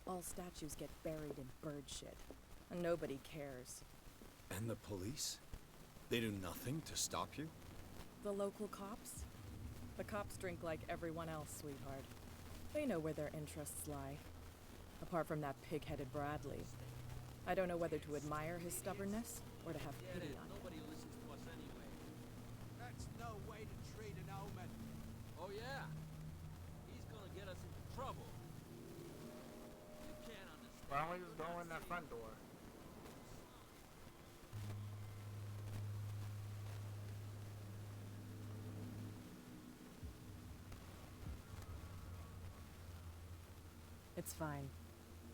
all statues get buried in bird shit, and nobody cares. And the police? They do nothing to stop you? The local cops? The cops drink like everyone else, sweetheart. They know where their interests lie. Apart from that pig-headed Bradley. I don't know whether to admire his stubbornness or to have pity on him. Nobody listens to us anyway. That's no way to treat an omen. Oh yeah? He's gonna get us into trouble. You can't understand. Why don't we just go in that front door? It's fine.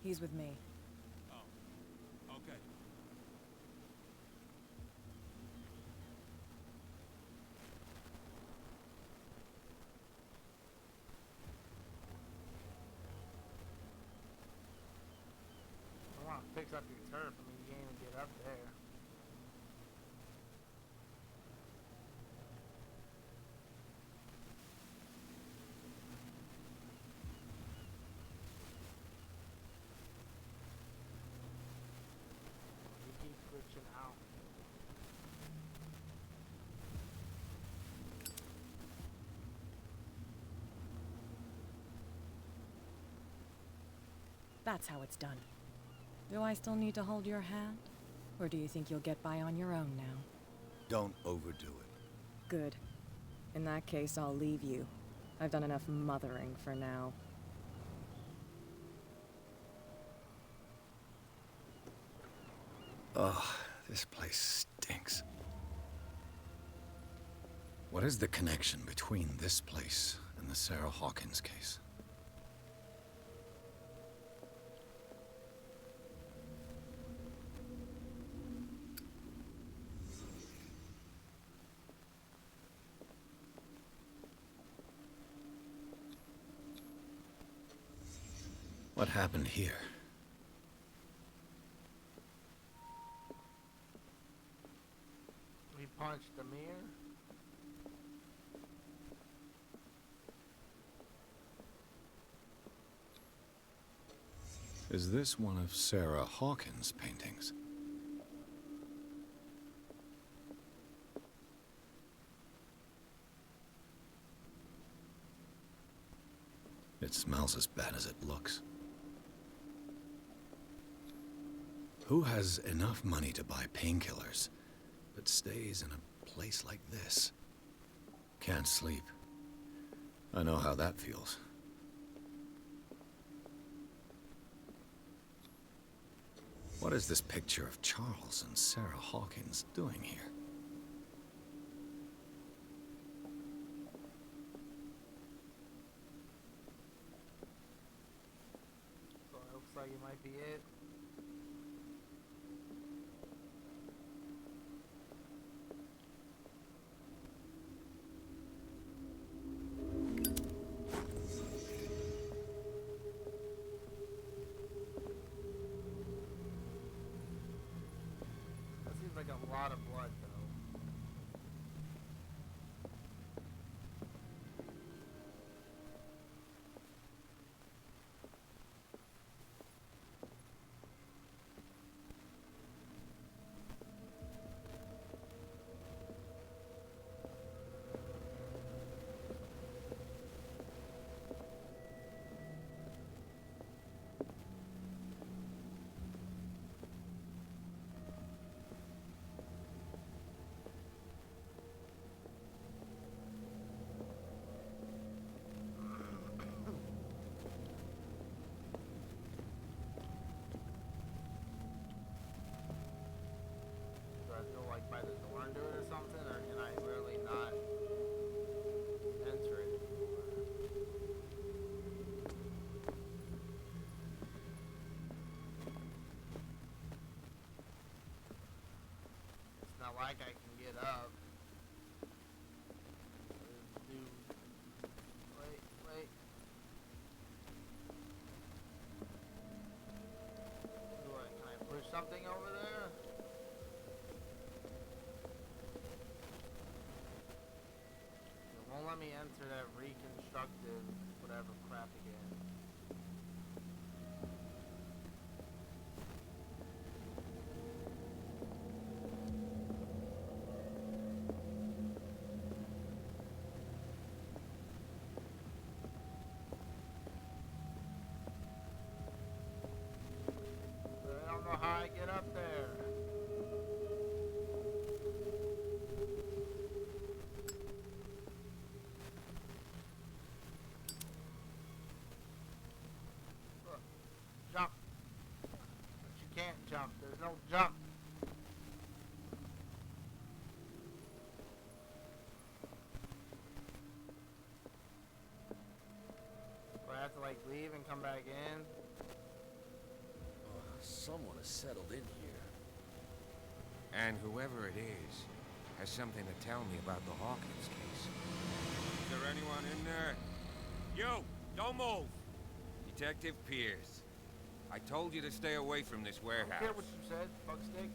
He's with me. Oh, okay. I want to fix up your turf. I mean, you can't even get up there. You keep glitching out. That's how it's done. Do I still need to hold your hand? Or do you think you'll get by on your own now? Don't overdo it. Good. In that case, I'll leave you. I've done enough mothering for now. Ugh, this place stinks. What is the connection between this place and the Sarah Hawkins case? What happened here? We punched the mirror. Is this one of Sarah Hawkins' paintings? It smells as bad as it looks. Who has enough money to buy painkillers, but stays in a place like this? Can't sleep. I know how that feels. What is this picture of Charles and Sarah Hawkins doing here? So it looks like it might be it. That seems like a lot of blood, though. by the door and do it or something, or can I really not enter it anymore? It's not like I can get up. Wait. What, can I push something over there? It won't let me enter that reconstructed whatever crap again. I don't know how I get up there. Look, jump. But you can't jump. There's no jump. Do I have to like leave and come back in? Someone has settled in here. And whoever it is has something to tell me about the Hawkins case. Is there anyone in there? You! Don't move! Detective Pierce. I told you to stay away from this I warehouse. don't care what you said, fuckstick.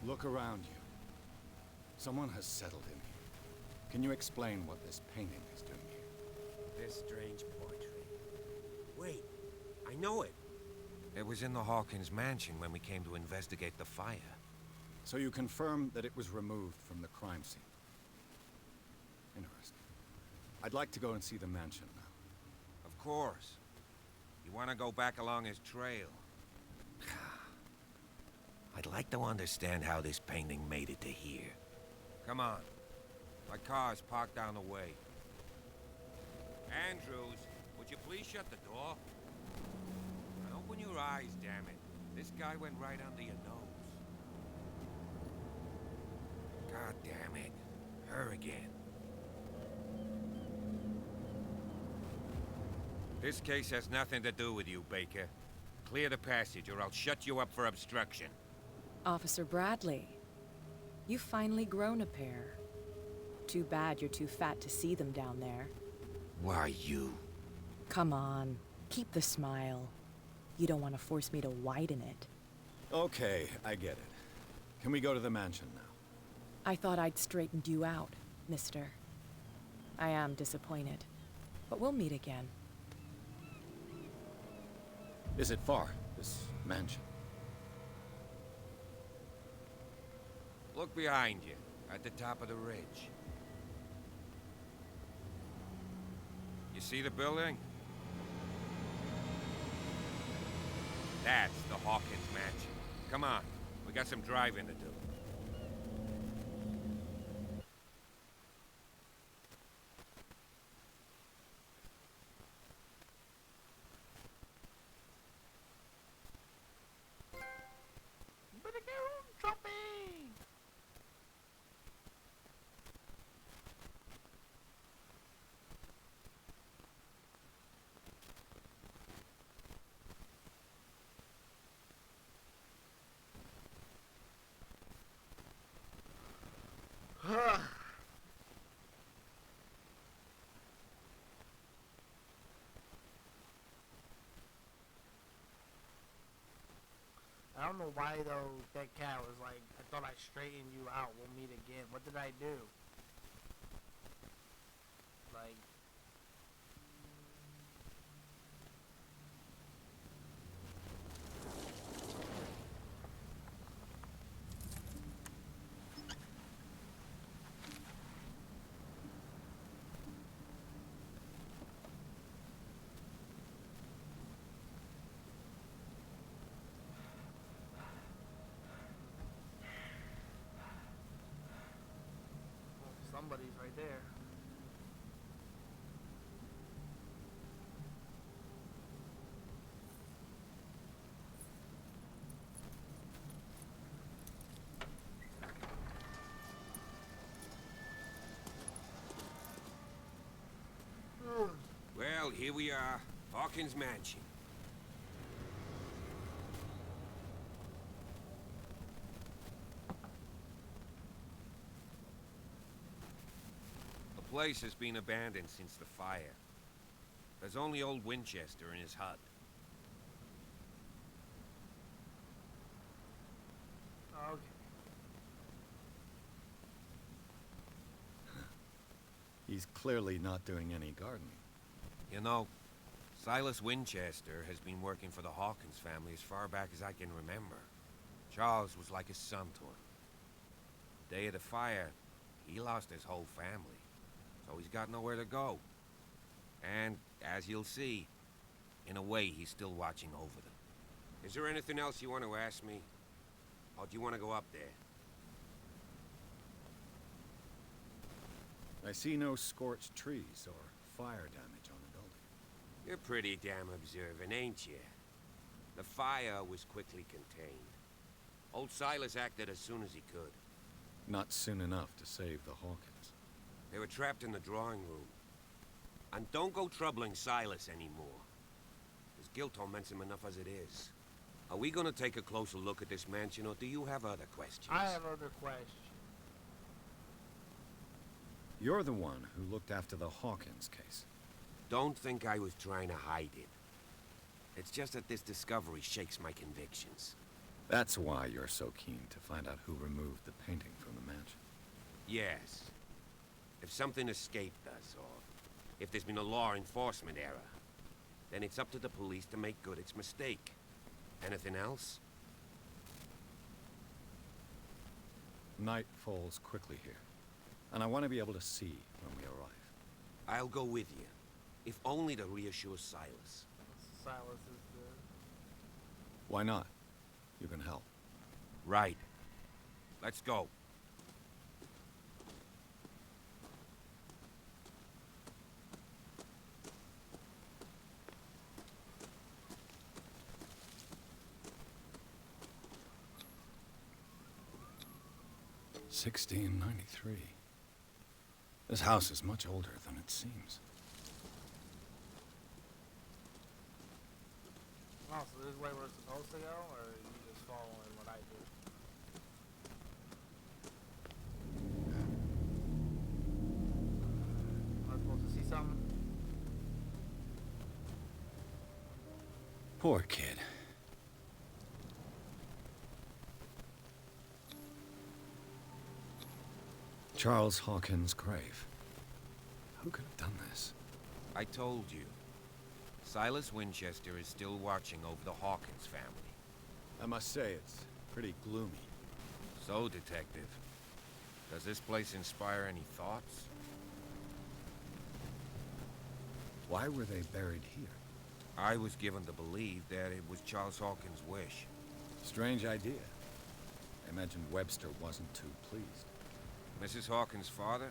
Look around you. Someone has settled in here. Can you explain what this painting is doing here? This strange poetry. Wait, I know it. It was in the Hawkins mansion when we came to investigate the fire. So you confirm that it was removed from the crime scene? Interesting. I'd like to go and see the mansion now. Of course. You want to go back along his trail? I'd like to understand how this painting made it to here. Come on. My car's parked down the way. Andrews, would you please shut the door? And open your eyes, damn it. This guy went right under your nose. God damn it. Her again. This case has nothing to do with you, Baker. Clear the passage, or I'll shut you up for obstruction. Officer Bradley, you've finally grown a pair. Too bad you're too fat to see them down there. Why, you? Come on, keep the smile. You don't want to force me to widen it. Okay, I get it. Can we go to the mansion now? I thought I'd straightened you out, mister. I am disappointed, but we'll meet again. Is it far, this mansion? Look behind you, at the top of the ridge. You see the building? That's the Hawkins mansion. Come on, we got some driving to do. I don't know why though that cat was like, I thought I straightened you out, we'll meet again. What did I do? Like... Somebody's right there. Well, here we are. Hawkins Mansion. The place has been abandoned since the fire. There's only old Winchester in his hut. Okay. He's clearly not doing any gardening. You know, Silas Winchester has been working for the Hawkins family as far back as I can remember. Charles was like a son to him. The day of the fire, he lost his whole family, so he's got nowhere to go. And, as you'll see, in a way, he's still watching over them. Is there anything else you want to ask me? Or do you want to go up there? I see no scorched trees or fire damage on the building. You're pretty damn observant, ain't you? The fire was quickly contained. Old Silas acted as soon as he could. Not soon enough to save the Hawkins. They were trapped in the drawing room. And don't go troubling Silas anymore. His guilt torments him enough as it is. Are we gonna take a closer look at this mansion, or do you have other questions? I have other questions. You're the one who looked after the Hawkins case. Don't think I was trying to hide it. It's just that this discovery shakes my convictions. That's why you're so keen to find out who removed the painting from the mansion. Yes. If something escaped us, or if there's been a law enforcement error, then it's up to the police to make good its mistake. Anything else? Night falls quickly here, and I want to be able to see when we arrive. I'll go with you, if only to reassure Silas. Silas is the... Why not? You can help. Right. Let's go. $1693. This house is much older than it seems. Oh, so this is where we're supposed to go, or are you just following what I do? Am I supposed to see something? Poor kid. Charles Hawkins' grave. Who could have done this? I told you. Silas Winchester is still watching over the Hawkins family. I must say, it's pretty gloomy. So, Detective, does this place inspire any thoughts? Why were they buried here? I was given to believe that it was Charles Hawkins' wish. Strange idea. I imagine Webster wasn't too pleased. Mrs. Hawkins' father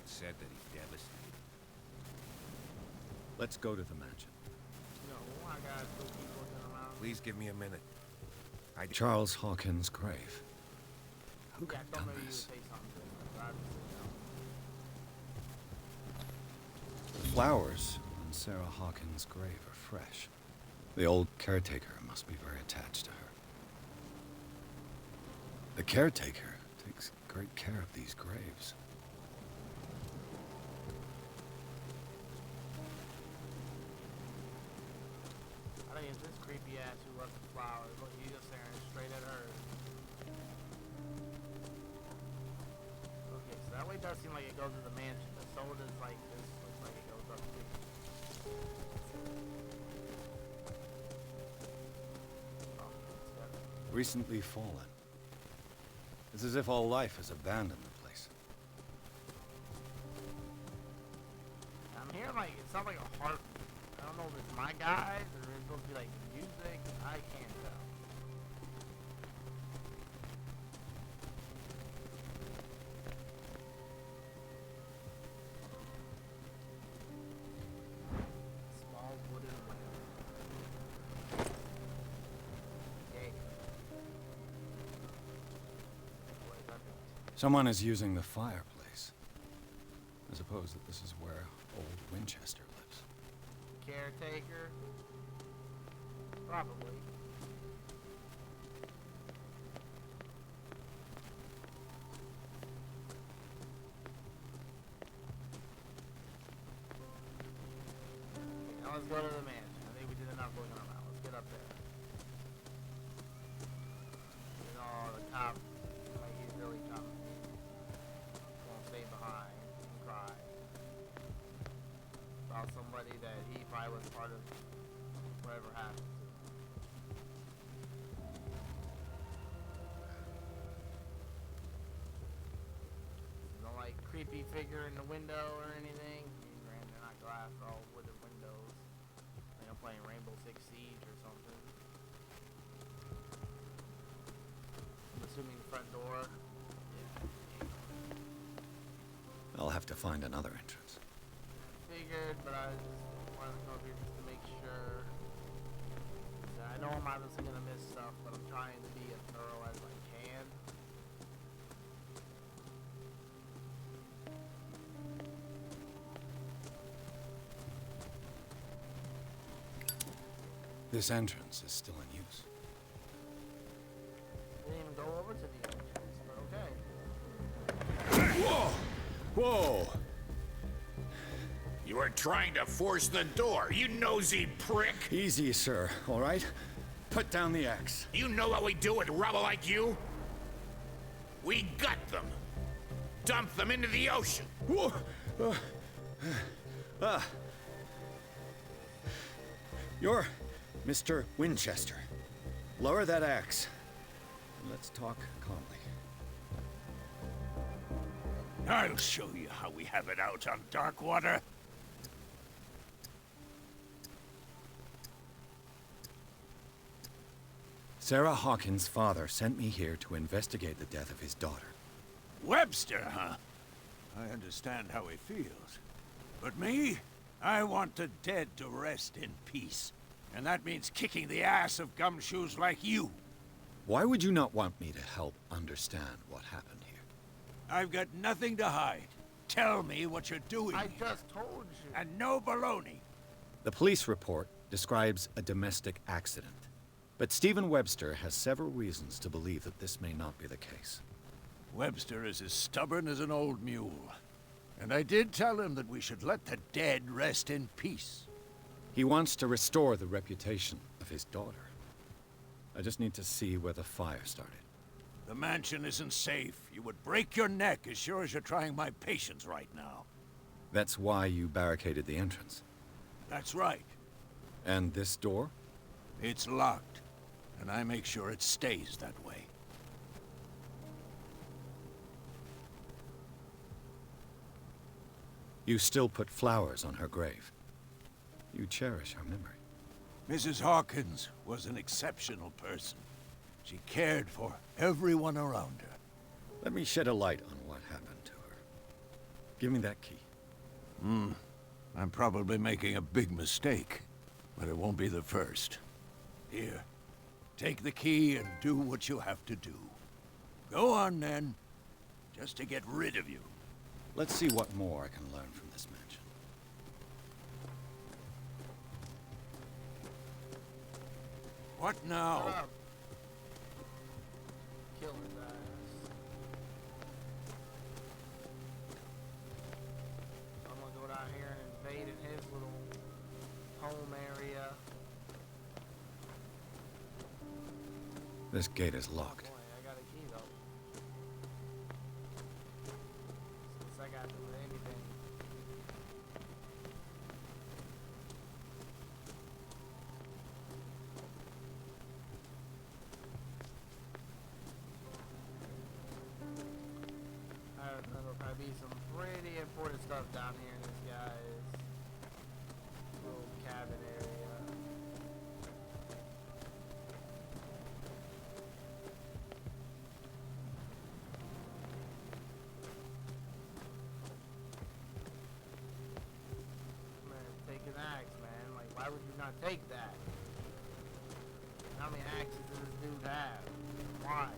said that he's devastated. Let's go to the mansion. No, I gotta still keep looking around. Please give me a minute. Charles Hawkins' grave. Who could Yeah, have don't done maybe you this? say something different, but I just The flowers on Sarah Hawkins' grave are fresh. The old caretaker must be very attached to her. The caretaker takes great care of these graves. I think it's this creepy ass who left the flowers. Look, he's just staring straight at her. Okay, so that way does seem like it goes to the mansion, but so does like this. Looks like it goes up too. Oh, it's got Recently fallen. It's as if all life has abandoned the place. I'm hearing like it sounds like a heart. I don't know if it's my guys or it's supposed to be like music. I can't tell. Small wooden window. Okay. What is that doing? Someone is using the fireplace. I suppose that this is where old Winchester lives. caretaker? Probably. Now let's go to the mansion. I think we did enough looking around. Let's get up there. You know, the cop, like, he's really coming. Won't stay behind and cry about somebody that he probably was part of whatever happened to. No, like, creepy figure in the window or anything. I mean, granted, they're not glass, they're all wooden windows. Like I'm playing Rainbow Six Siege or something. I'm assuming front door. Yeah. I'll have to find another entrance. Figured, but I just wanted to come here just to make sure. I know I'm obviously gonna miss stuff, but I'm trying to be as thorough as I can. This entrance is still in use. Didn't even go over to the entrance, but okay. Whoa! Whoa! You are trying to force the door, you nosy prick! Easy, sir, all right? Put down the axe. You know what we do with rubble like you? We gut them. Dump them into the ocean. Whoa! You're Mr. Winchester. Lower that axe. Let's talk calmly. I'll show you how we have it out on Darkwater. Sarah Hawkins' father sent me here to investigate the death of his daughter. Webster, huh? I understand how he feels. But me? I want the dead to rest in peace. And that means kicking the ass of gumshoes like you. Why would you not want me to help understand what happened here? I've got nothing to hide. Tell me what you're doing. I just told you. And no baloney. The police report describes a domestic accident. But Stephen Webster has several reasons to believe that this may not be the case. Webster is as stubborn as an old mule. And I did tell him that we should let the dead rest in peace. He wants to restore the reputation of his daughter. I just need to see where the fire started. The mansion isn't safe. You would break your neck as sure as you're trying my patience right now. That's why you barricaded the entrance. That's right. And this door? It's locked. And I make sure it stays that way. You still put flowers on her grave. You cherish her memory. Mrs. Hawkins was an exceptional person. She cared for everyone around her. Let me shed a light on what happened to her. Give me that key. I'm probably making a big mistake, but it won't be the first. Here, take the key and do what you have to do. Go on, then, just to get rid of you. Let's see what more I can learn from this mansion. What now? Kill his ass. I'm gonna go down here and invade in his little home area. This gate is locked. Boy, I got a key though. Since I got to do anything. There'll probably be some pretty important stuff down here in this guy's little cabin area. Man, take an axe, man. Like, why would you not take that? How many axes does this dude have? Why?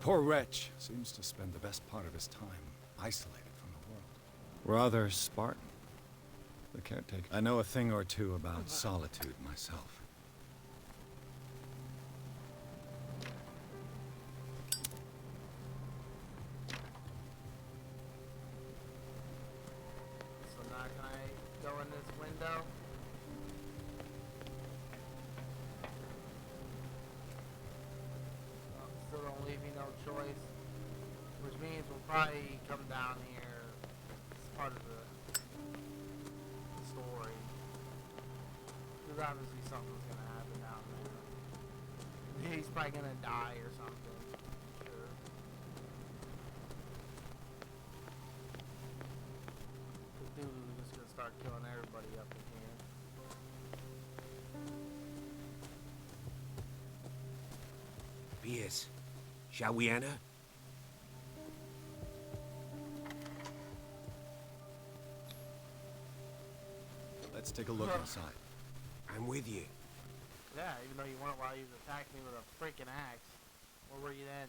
poor wretch seems to spend the best part of his time isolated from the world. Rather Spartan, the caretaker. I know a thing or two about solitude myself. So now can I go in this window? Still don't leave me no choice. Which means we'll probably come down here. It's part of the story. Because obviously something's gonna happen down there. He's probably gonna die or something. Sure. Cthulhu's just gonna start killing everybody up in here. Pierce, shall we enter? Let's take a look inside. I'm with you. Yeah, even though you weren't while you attacked me with a freaking axe. Where were you then?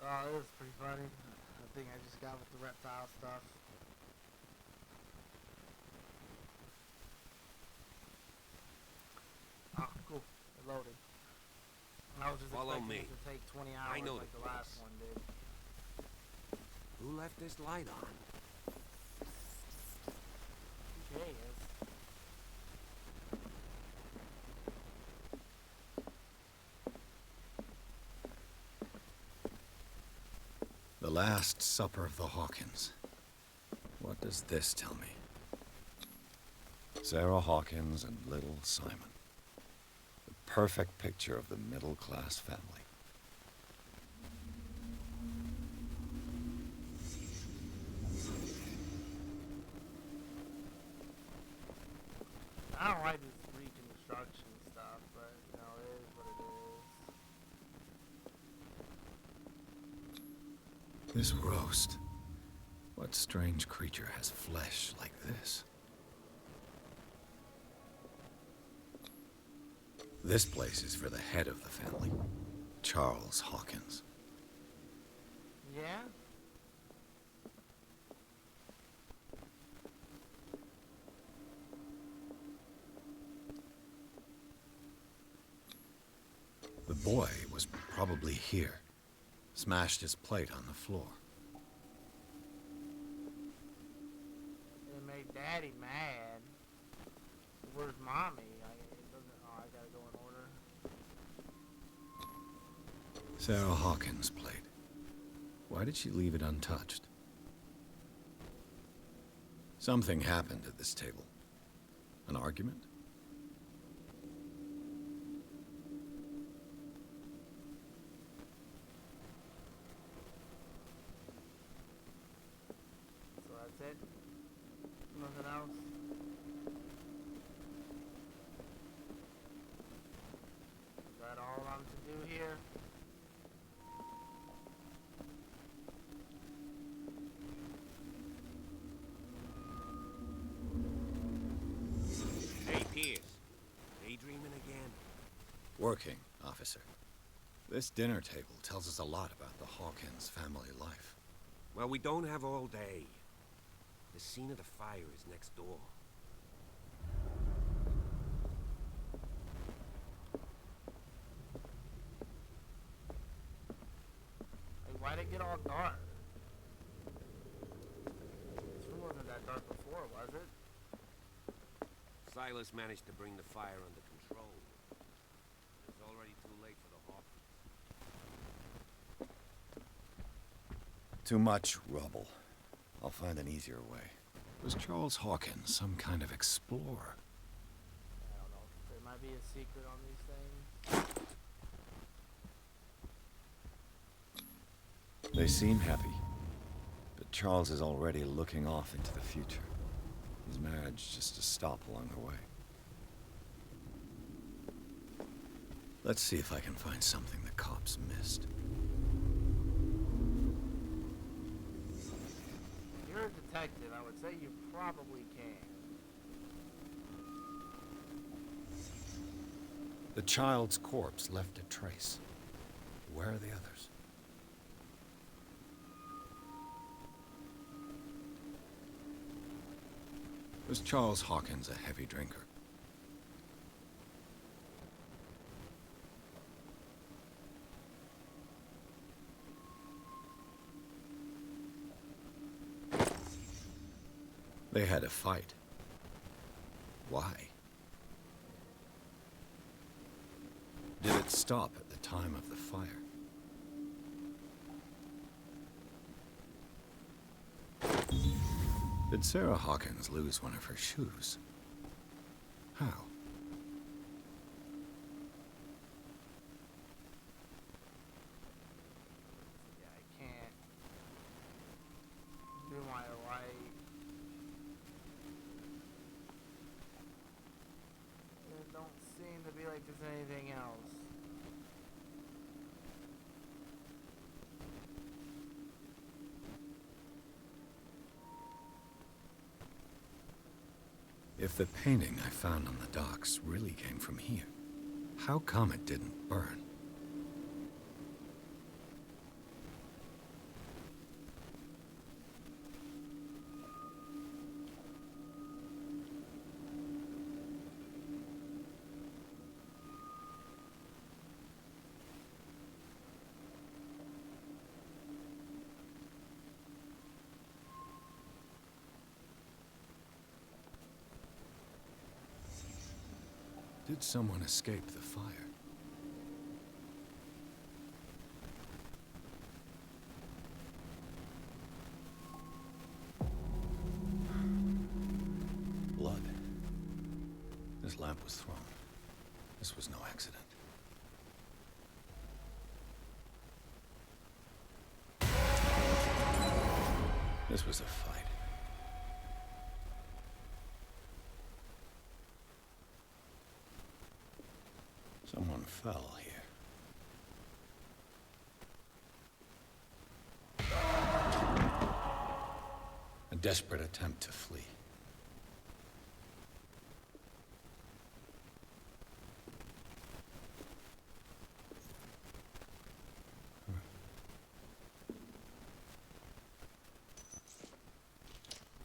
Oh, it was pretty funny. I think I just got with the reptile stuff. Oh, cool. It loaded. I was just Follow expecting me. it to take 20 hours I know like the the last place. one did. Who left this light on? Okay, yes. The Last Supper of the Hawkins. What does this tell me? Sarah Hawkins and little Simon. The perfect picture of the middle-class family. I don't like this reconstruction stuff, but, you know, it is what it is. This roast. What strange creature has flesh like this? This place is for the head of the family, Charles Hawkins. Yeah? The boy was probably here. Smashed his plate on the floor. It made Daddy mad. Where's Mommy? It doesn't. Oh, I gotta go in order. Sarah Hawkins' plate. Why did she leave it untouched? Something happened at this table. An argument? So that's it? Nothing else? Is that all I'm to do here? Hey, Pierce. Daydreaming again? Working, officer. This dinner table tells us a lot about the Hawkins family life. Well, we don't have all day. The scene of the fire is next door. Like, why'd it get all dark? This room wasn't that dark before, was it? Silas managed to bring the fire under control. It's already too late for the Hawkins. Too much rubble. I'll find an easier way. Was Charles Hawkins some kind of explorer? I don't know. There might be a secret on these things. They seem heavy, but Charles is already looking off into the future. His marriage just to stop along the way. Let's see if I can find something the cops missed. If you're a detective, I would say you probably can. The child's corpse left a trace. Where are the others? Was Charles Hawkins a heavy drinker? They had a fight. Why? Did it stop at the time of the fire? Did Sarah Hawkins lose one of her shoes? How? Yeah, I can't do my light. It don't seem to be like there's anything else. If the painting I found on the docks really came from here, how come it didn't burn? Did someone escape the fire? Blood. This lamp was thrown. This was no accident. This was a fight. Someone fell here. A desperate attempt to flee.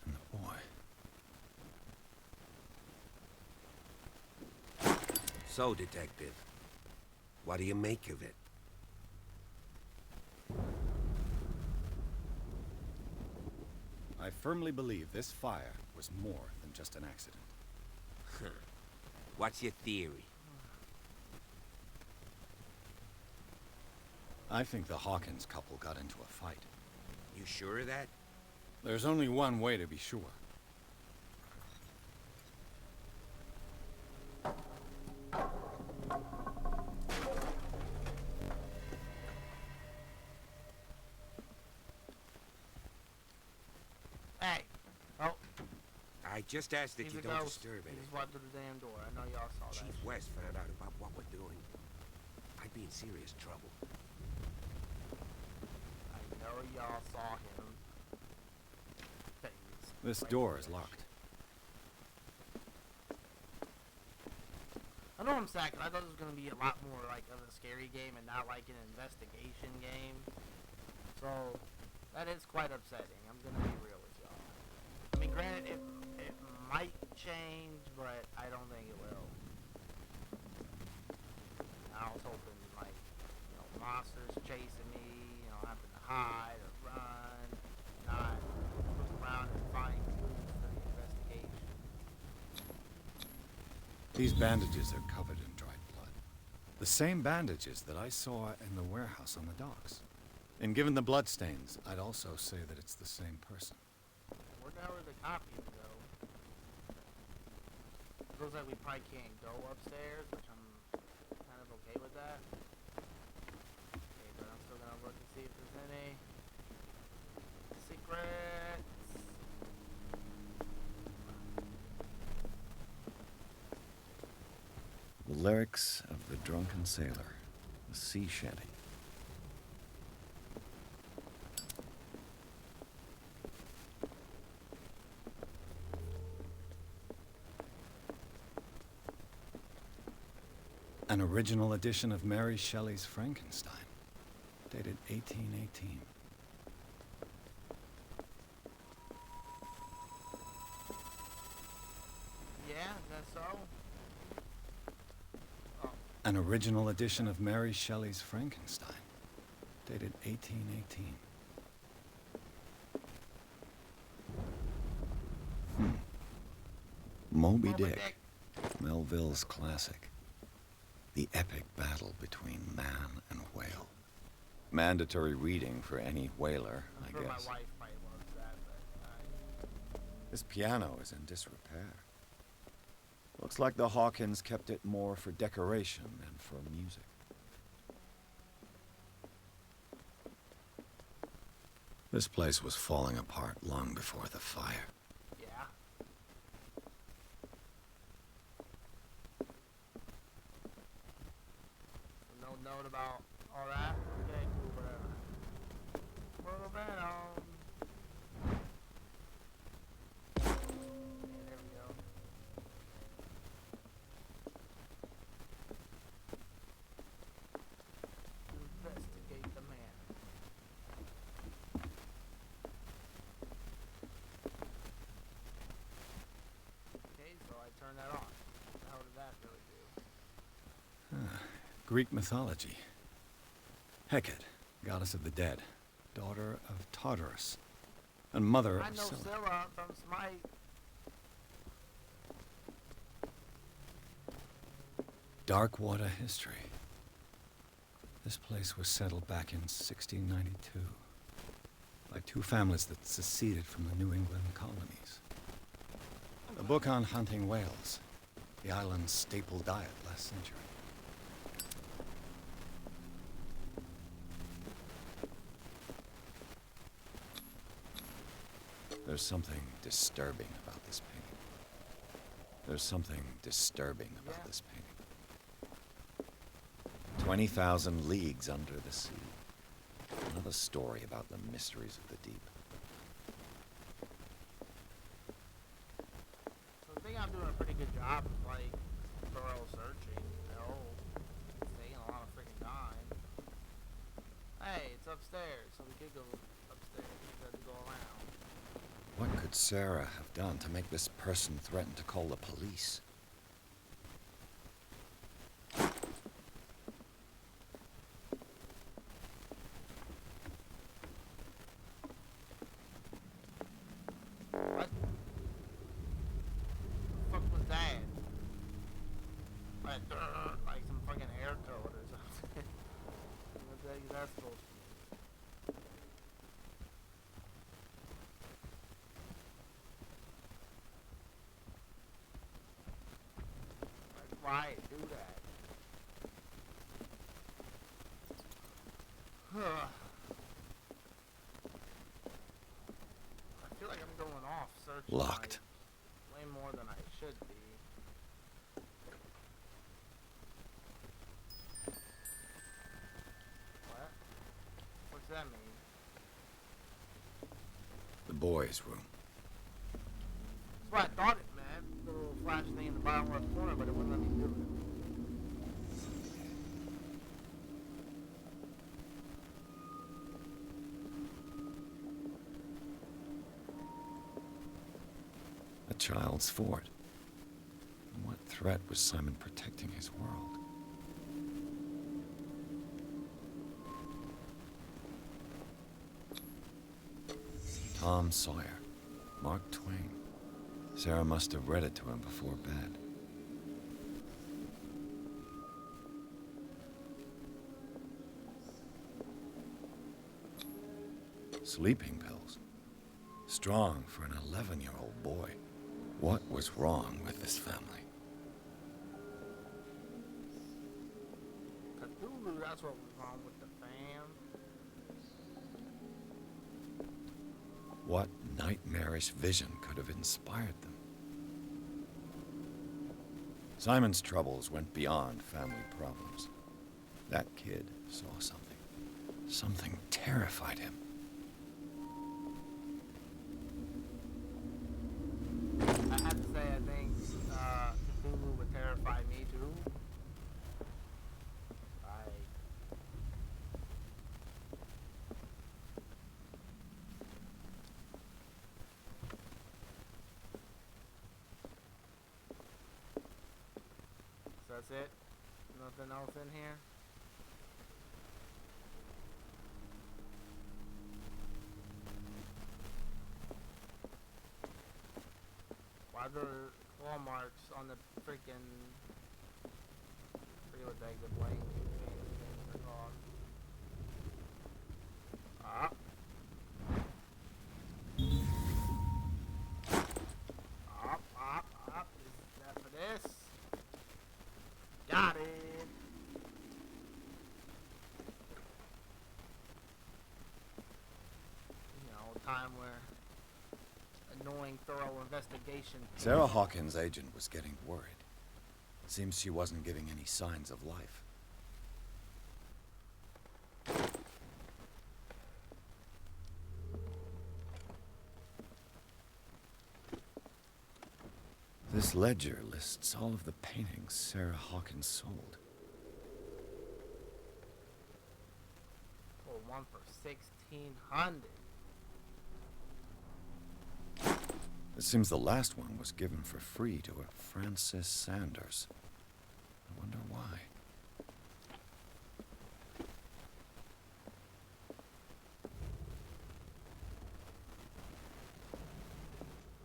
And the boy. So, Detective, what do you make of it? I firmly believe this fire was more than just an accident. What's your theory? I think the Hawkins couple got into a fight. You sure of that? There's only one way to be sure. Hey! Oh. I just asked that He's you a don't ghost. disturb He anything. just walked through the damn door. I know y'all saw that. Chief West found out about what we're doing. I'd be in serious trouble. I know y'all saw him. This door is locked. I know I'm sad, 'cause I thought it was going to be a lot more like of a scary game and not like an investigation game. So, that is quite upsetting. I'm going to be real with y'all. I mean, granted, it might change, but I don't think it will. I was hoping, like, you know, monsters chasing me, you know, having to hide or run, not look around and find clues for the investigation. These bandages are covered in dried blood. The same bandages that I saw in the warehouse on the docks. And given the bloodstains, I'd also say that it's the same person. Where the hell are the copies go? It looks like we probably can't go upstairs, which I'm kind of okay with that. Okay, but I'm still gonna look and see if there's any secrets. The lyrics of the drunken sailor, the sea shanty. An original edition of Mary Shelley's Frankenstein, dated 1818. Yeah, is that so? An original edition of Mary Shelley's Frankenstein, dated 1818. Moby Dick, Melville's classic. The epic battle between man and whale. Mandatory reading for any whaler, I sure guess. My wife might love that, but This piano is in disrepair. Looks like the Hawkins kept it more for decoration than for music. This place was falling apart long before the fire. yeah. No note about all that. Okay, cool, whatever. Well, then, yeah, there we go. Investigate the man. Okay, so I turn that on. How did that really do? Greek mythology. Hecate, goddess of the dead, daughter of Tartarus, and mother I of know Scylla. Scylla from Smite. Dark water history. This place was settled back in 1692 by two families that seceded from the New England colonies. A book on hunting whales, the island's staple diet last century. There's something disturbing about this painting. There's something disturbing about this painting. 20,000 leagues under the sea. Another story about the mysteries of the deep. So I think I'm doing a pretty good job of, like, thorough searching, you know? It's taking a lot of freaking time. Hey, it's upstairs, so we could go upstairs. We had to go around. What could Sarah have done to make this person threaten to call the police? What? The fuck was that? Like some fucking air code or something. What the heck is that supposed to be? Like, why do that? I feel like I'm going off searching. Locked. Like, way more than I should be. What? What's that mean? The boys' room. That's what I thought it meant. The little flash thing in the bottom left corner, but it wouldn't let me do it. A child's fort. In what threat was Simon protecting his world? Tom Sawyer. Mark Twain. Sarah must have read it to him before bed. Sleeping pills. Strong for an 11-year-old boy. What was wrong with this family? Cthulhu, that's what was wrong with the fam. What nightmarish vision could have inspired them? Simon's troubles went beyond family problems. That kid saw something. Something terrified him. I have to say, I think Cthulhu would terrify me too. So that's it? Nothing else in here? Why are there claw marks on the freaking... I forget what the blank things are called. Up. Up. Is that for this? Got it. You know, time where annoying, thorough investigation. Sarah Hawkins' agent was getting worried. Seems she wasn't giving any signs of life. This ledger lists all of the paintings Sarah Hawkins sold. For one for $1,600. It seems the last one was given for free to a Francis Sanders. I wonder why.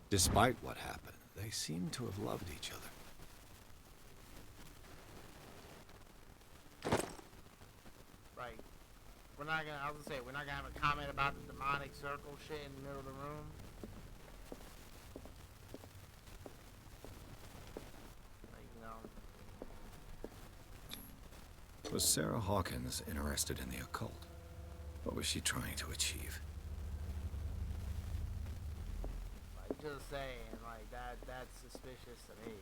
Despite what happened, they seem to have loved each other. Right. We're not gonna, I was gonna say, we're not gonna have a comment about the demonic circle shit in the middle of the room. Like, you know. Was Sarah Hawkins interested in the occult? What was she trying to achieve? Like, just saying, like, that's suspicious to me.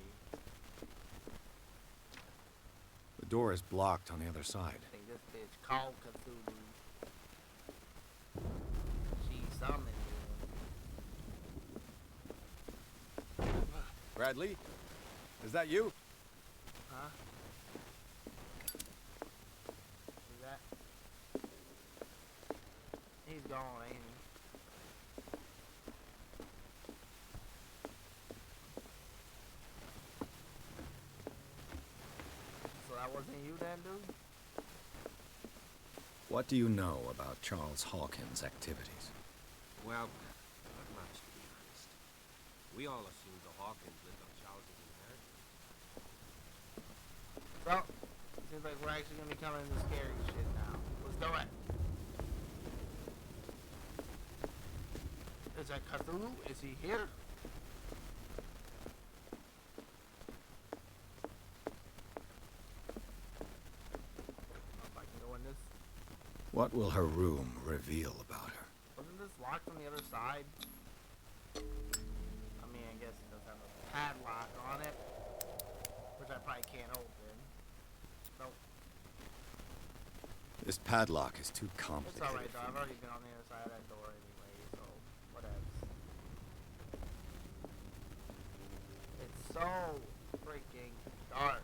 The door is blocked on the other side. I think this bitch called Cthulhu. She summoned him. Bradley? Is that you? Huh? Is that? He's gone, ain't he? So that wasn't you then, dude? What do you know about Charles Hawkins' activities? Well, not much, to be honest. We all assumed the Hawkins lived on Charles's inheritance. Well, seems like we're actually gonna be coming into scary shit now. Let's go at it. Is that Cthulhu? Is he here? If I can go in this. What will her room reveal about her? Wasn't this locked on the other side? I mean, I guess it does have a padlock on it, which I probably can't open. Nope. This padlock is too It's complicated. alright though, for I've me. already been on the other side of that door anyway, so whatever. It's so freaking dark.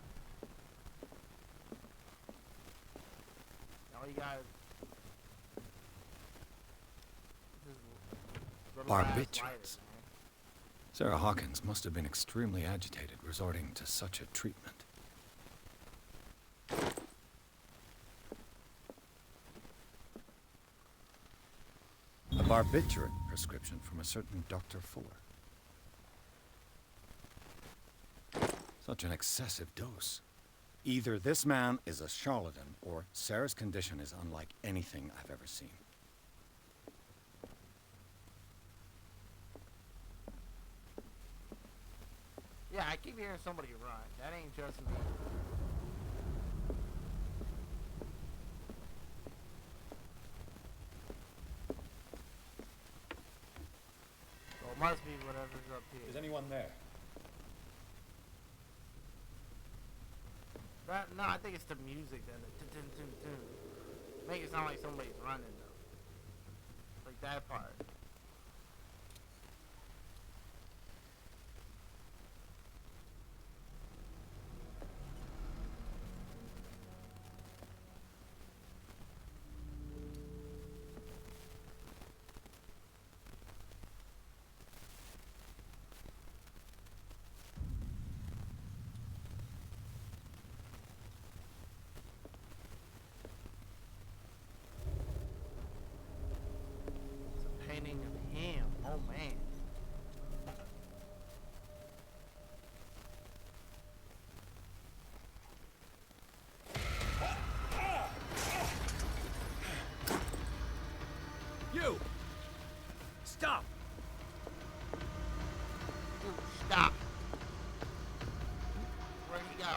Now you guys. Barbiturates. Sarah Hawkins must have been extremely agitated, resorting to such a treatment. A barbiturate prescription from a certain Dr. Fuller. Such an excessive dose. Either this man is a charlatan, or Sarah's condition is unlike anything I've ever seen. keep hearing somebody run. That ain't just me. So it must be whatever's up here. Is anyone there? No, I think it's the music that make it sound like somebody's running though. Like that part. Painting of him. Oh man. You! Stop! You stop. Where'd he go?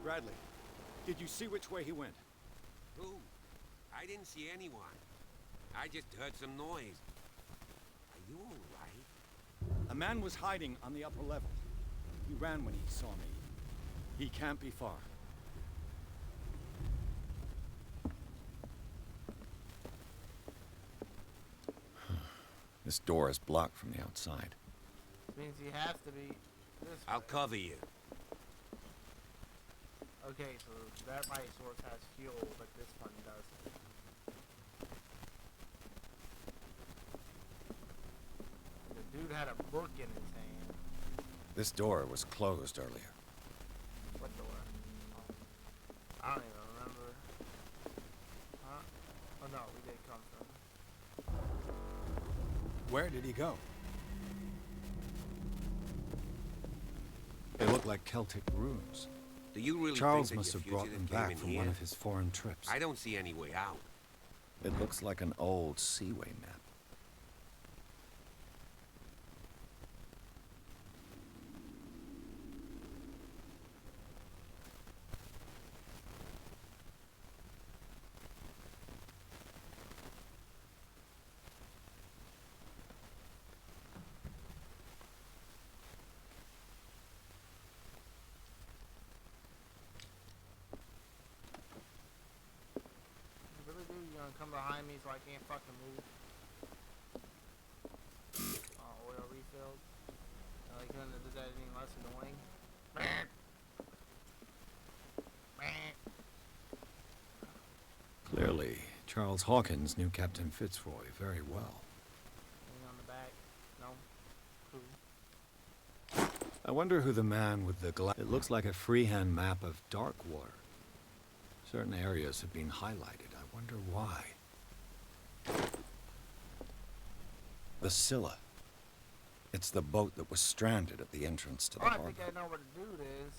Bradley, did you see which way he went? Who? I didn't see anyone. I just heard some noise. Are you all right? A man was hiding on the upper level. He ran when he saw me. He can't be far. This door is blocked from the outside. Means he has to be this I'll way. cover you. Okay, so that light source has fuel, but this one doesn't. The dude had a book in his hand. This door was closed earlier. What door? Oh, I don't even remember. Huh? Oh no, we did come from. Where did he go? They look like Celtic runes. Do you really Charles think must that have your brought them fugitive came back in from here? one of his foreign trips. I don't see any way out. It looks like an old seaway map. Really, dude? You gonna come behind me so I can't fucking move? Oh, oil refilled. They couldn't have did that any less annoying. Clearly, Charles Hawkins knew Captain Fitzroy very well. Anything on the back? No? Cool. I wonder who the man with the glass... It looks like a freehand map of Darkwater. Certain areas have been highlighted. I wonder why. The Scylla. It's the boat that was stranded at the entrance to the Oh, I harbor. think I know what a dude is.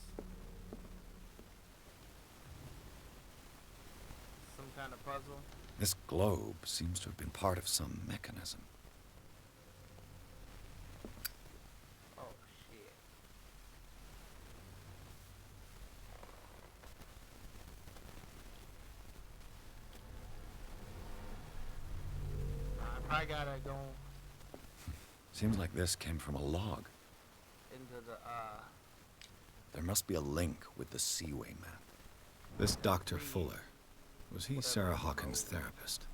Some kind of puzzle. This globe seems to have been part of some mechanism. Oh, shit. I probably gotta go Seems like this came from a log. into the, There must be a link with the Seaway map. This Dr. Fuller, was he Sarah Hawkins' therapist?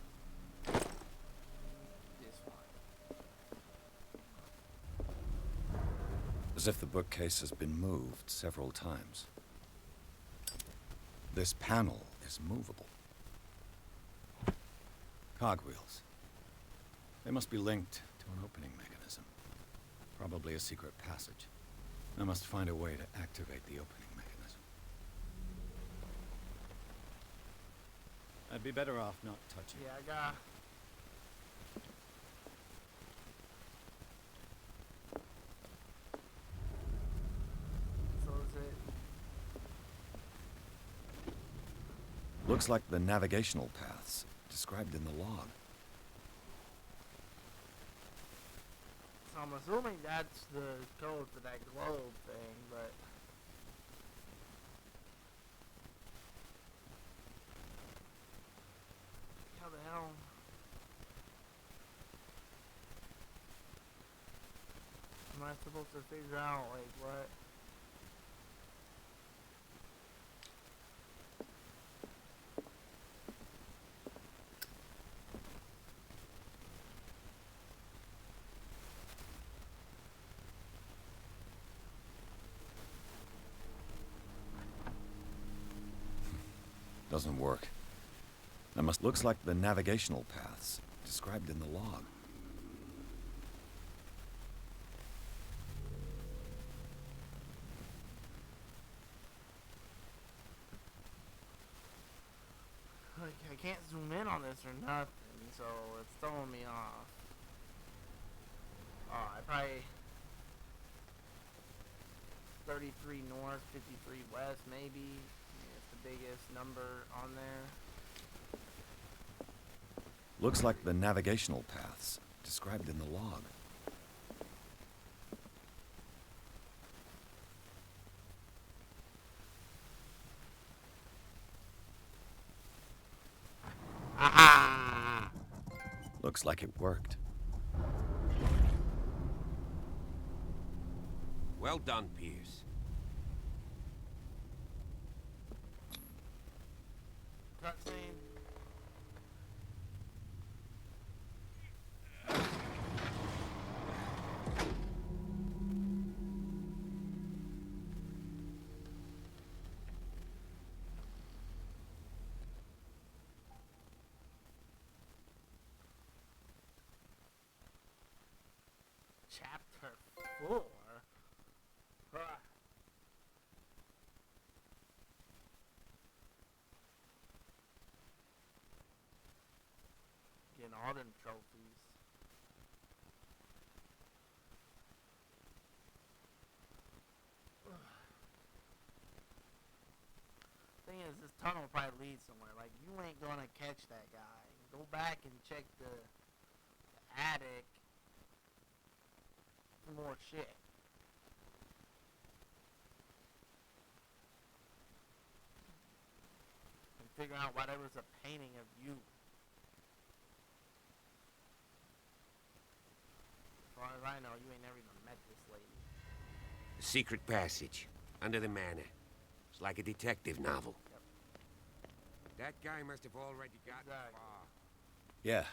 this one. As if the bookcase has been moved several times. This panel is movable. Cogwheels. They must be linked to an opening mechanism. Probably a secret passage. I must find a way to activate the opening mechanism. I'd be better off not touching. Yeah, I got. So is it? Looks like the navigational paths described in the log. I'm assuming that's the code for that globe thing, but... How the hell... am I supposed to figure out, like, what... Doesn't work. Looks like the navigational paths described in the log. Like, I can't zoom in on this or nothing, so it's throwing me off. Oh, I probably... 33 north, 53 west, maybe. It's the biggest number on there. Looks like the navigational paths described in the log. Aha! Looks like it worked. Well done, Pierce. Cutscene. Chapter 4? Huh. Getting all them trophies. Thing is, this tunnel probably leads somewhere. Like, you ain't gonna catch that guy. Go back and check the attic for more shit. And figure out why there was a painting of you. As far as I know, you ain't never even met this lady. The secret passage, under the manor. It's like a detective novel. Yep. That guy must have already gotten far. Yeah.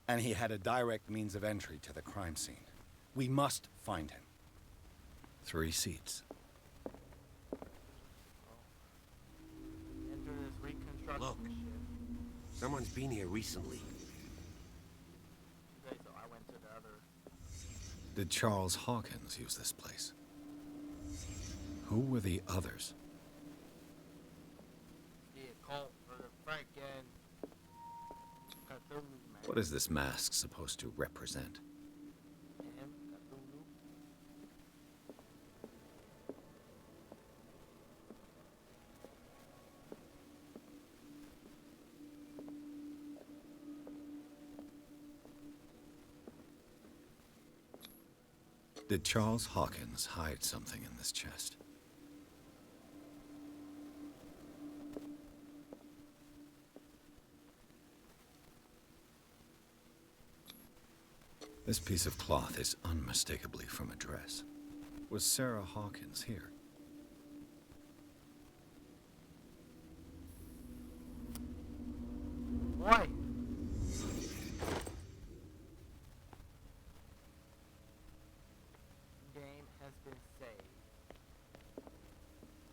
And he had a direct means of entry to the crime scene. We must find him. 3 seats. Enter this reconstruction Look. shit. Someone's been here recently. Okay, so I went to the other. Did Charles Hawkins use this place? Who were the others? The occult or the freaking Cthulhu man. What is this mask supposed to represent? Him, Cthulhu. Did Charles Hawkins hide something in this chest? This piece of cloth is unmistakably from a dress. Was Sarah Hawkins here? Boy. Game has been saved.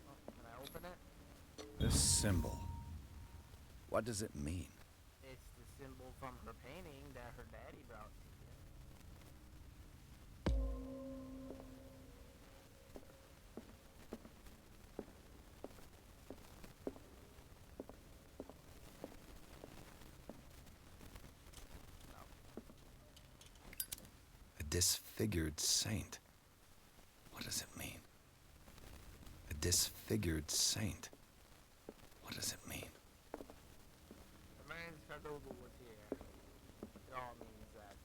Oh, can I open it? This symbol. What does it mean? It's the symbol from her painting that her daddy brought to you. A disfigured saint. What does it mean? A disfigured saint. What does it mean? The man's Cthulhu was here. It all means that.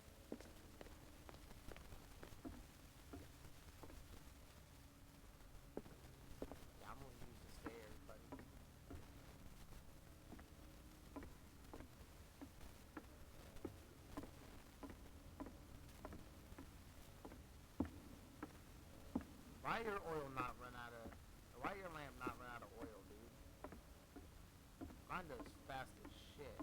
Why your oil not run out of... Why your lamp not run out of oil, dude? Mine does fast as shit.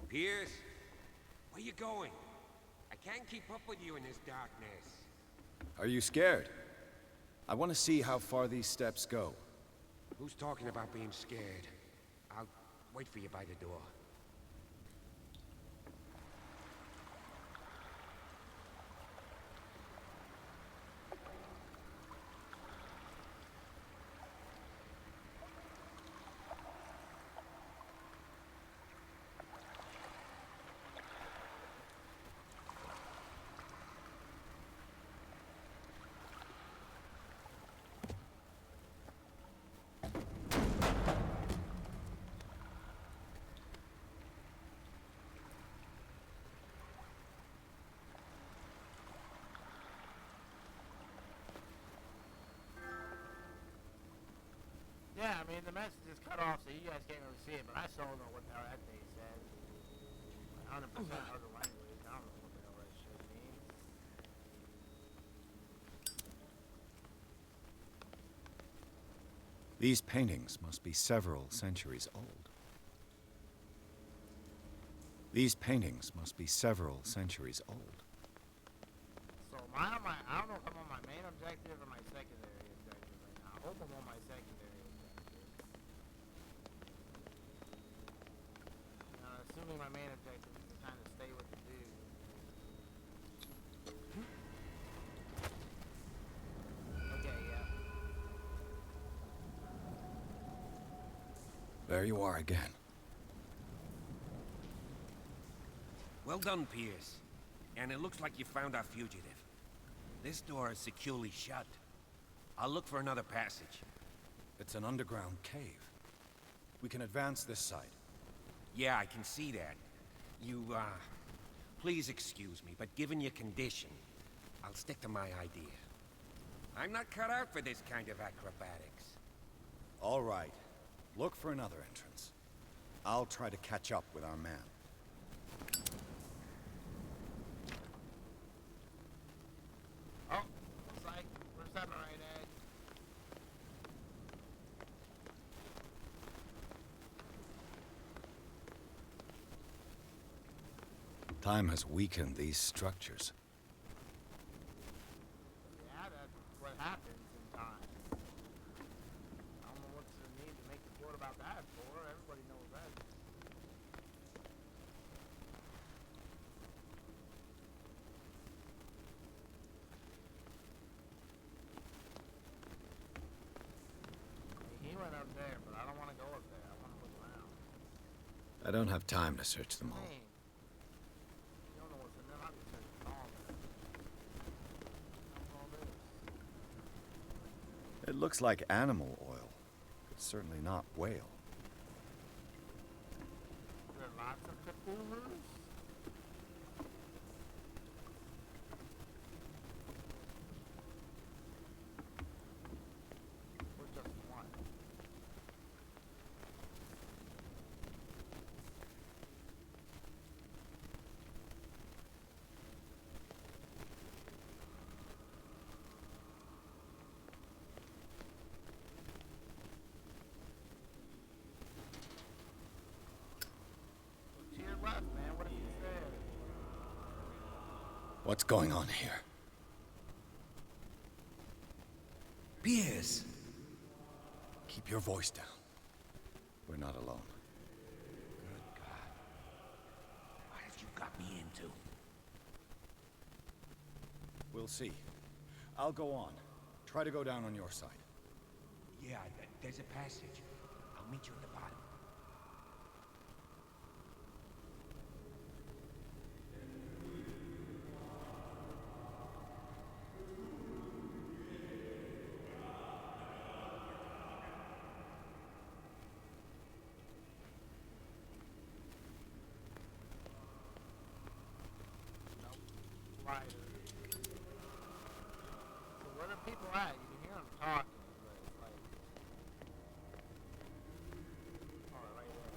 Pierce, where you going? I can't keep up with you in this darkness. Are you scared? I want to see how far these steps go. Who's talking about being scared? I'll wait for you by the door. Yeah, I mean, the message is cut off, so you guys can't really see it, but I still don't know what the hell that thing said. 100% other language. I don't know what the hell that shit means. These paintings must be several centuries old. These paintings must be several centuries old. So I don't know if I'm on my main objective or my secondary objective right now. I hope I'm on my secondary objective. Assuming my main objective is to kind of stay with the dude. Okay, yeah. There you are again. Well done, Pierce. And it looks like you found our fugitive. This door is securely shut. I'll look for another passage. It's an underground cave. We can advance this side. Yeah, I can see that. Please excuse me, but given your condition, I'll stick to my idea. I'm not cut out for this kind of acrobatics. All right. Look for another entrance. I'll try to catch up with our man. Oh, looks like we're set right edge. Time has weakened these structures. Yeah, that's what happens in time. I don't know what's the need to make the board about that for. Everybody knows that. He went up there, but I don't want to go up there. I want to look around. I don't have time to search them all. Man, you don't know what's in there. I'm just searching all of it. What's all this? It looks like animal oil. It's certainly not whale. Are there lots of Cthulhus? Or just one? To your left, man. What if he's there? What's going on here? Pierce! Keep your voice down. We're not alone. Good God. What have you got me into? We'll see. I'll go on. Try to go down on your side. Yeah, there's a passage. I'll meet you at the bottom. Lighter. quiet. You can hear them talking, but it's like... Oh, right there.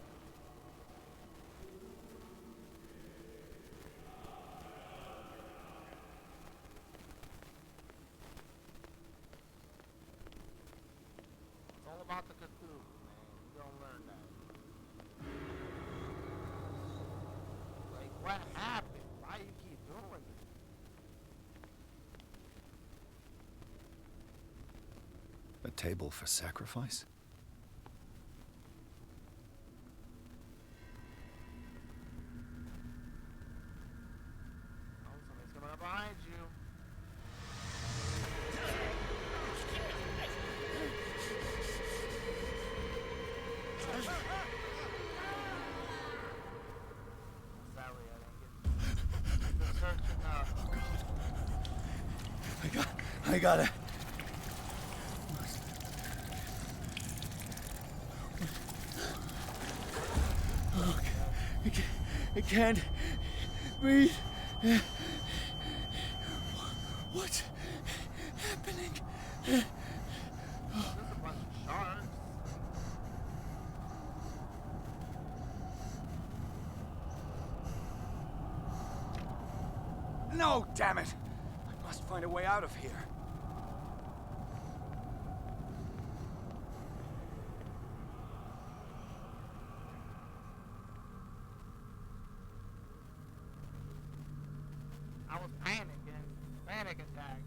It's all about the Cthulhu, man. You're gonna learn that. Like, what happened? Why you keep doing it? A table for sacrifice? Oh, somebody's coming up behind you. Sorry, I didn't get the search enough. I got it. Oh, I can't breathe. What's happening? There's a bunch of sharks. No, damn it! I must find a way out of here. I was panicking. Panic attack.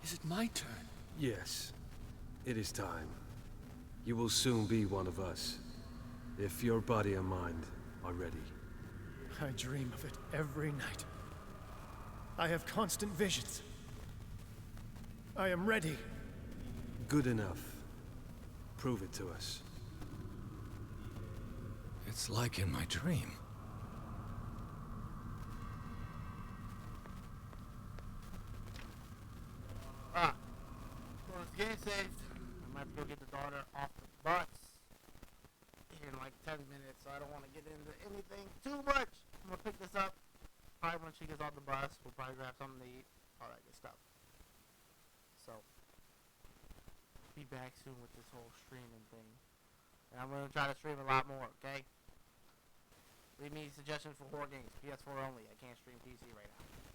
Is it my turn? Yes. It is time. You will soon be one of us. If your body and mind are ready. I dream of it every night. I have constant visions. I am ready. Good enough. Prove it to us. It's like in my dream. Well, it's getting saved. I'm gonna have to go get the daughter off the bus in like 10 minutes, so I don't want to get into anything too much. I'm gonna pick this up. Probably when she gets off the bus, we'll probably grab something to eat, all that good stuff. So, be back soon with this whole streaming thing. And I'm gonna try to stream a lot more, okay? Leave me suggestions for horror games, PS4 only. I can't stream PC right now.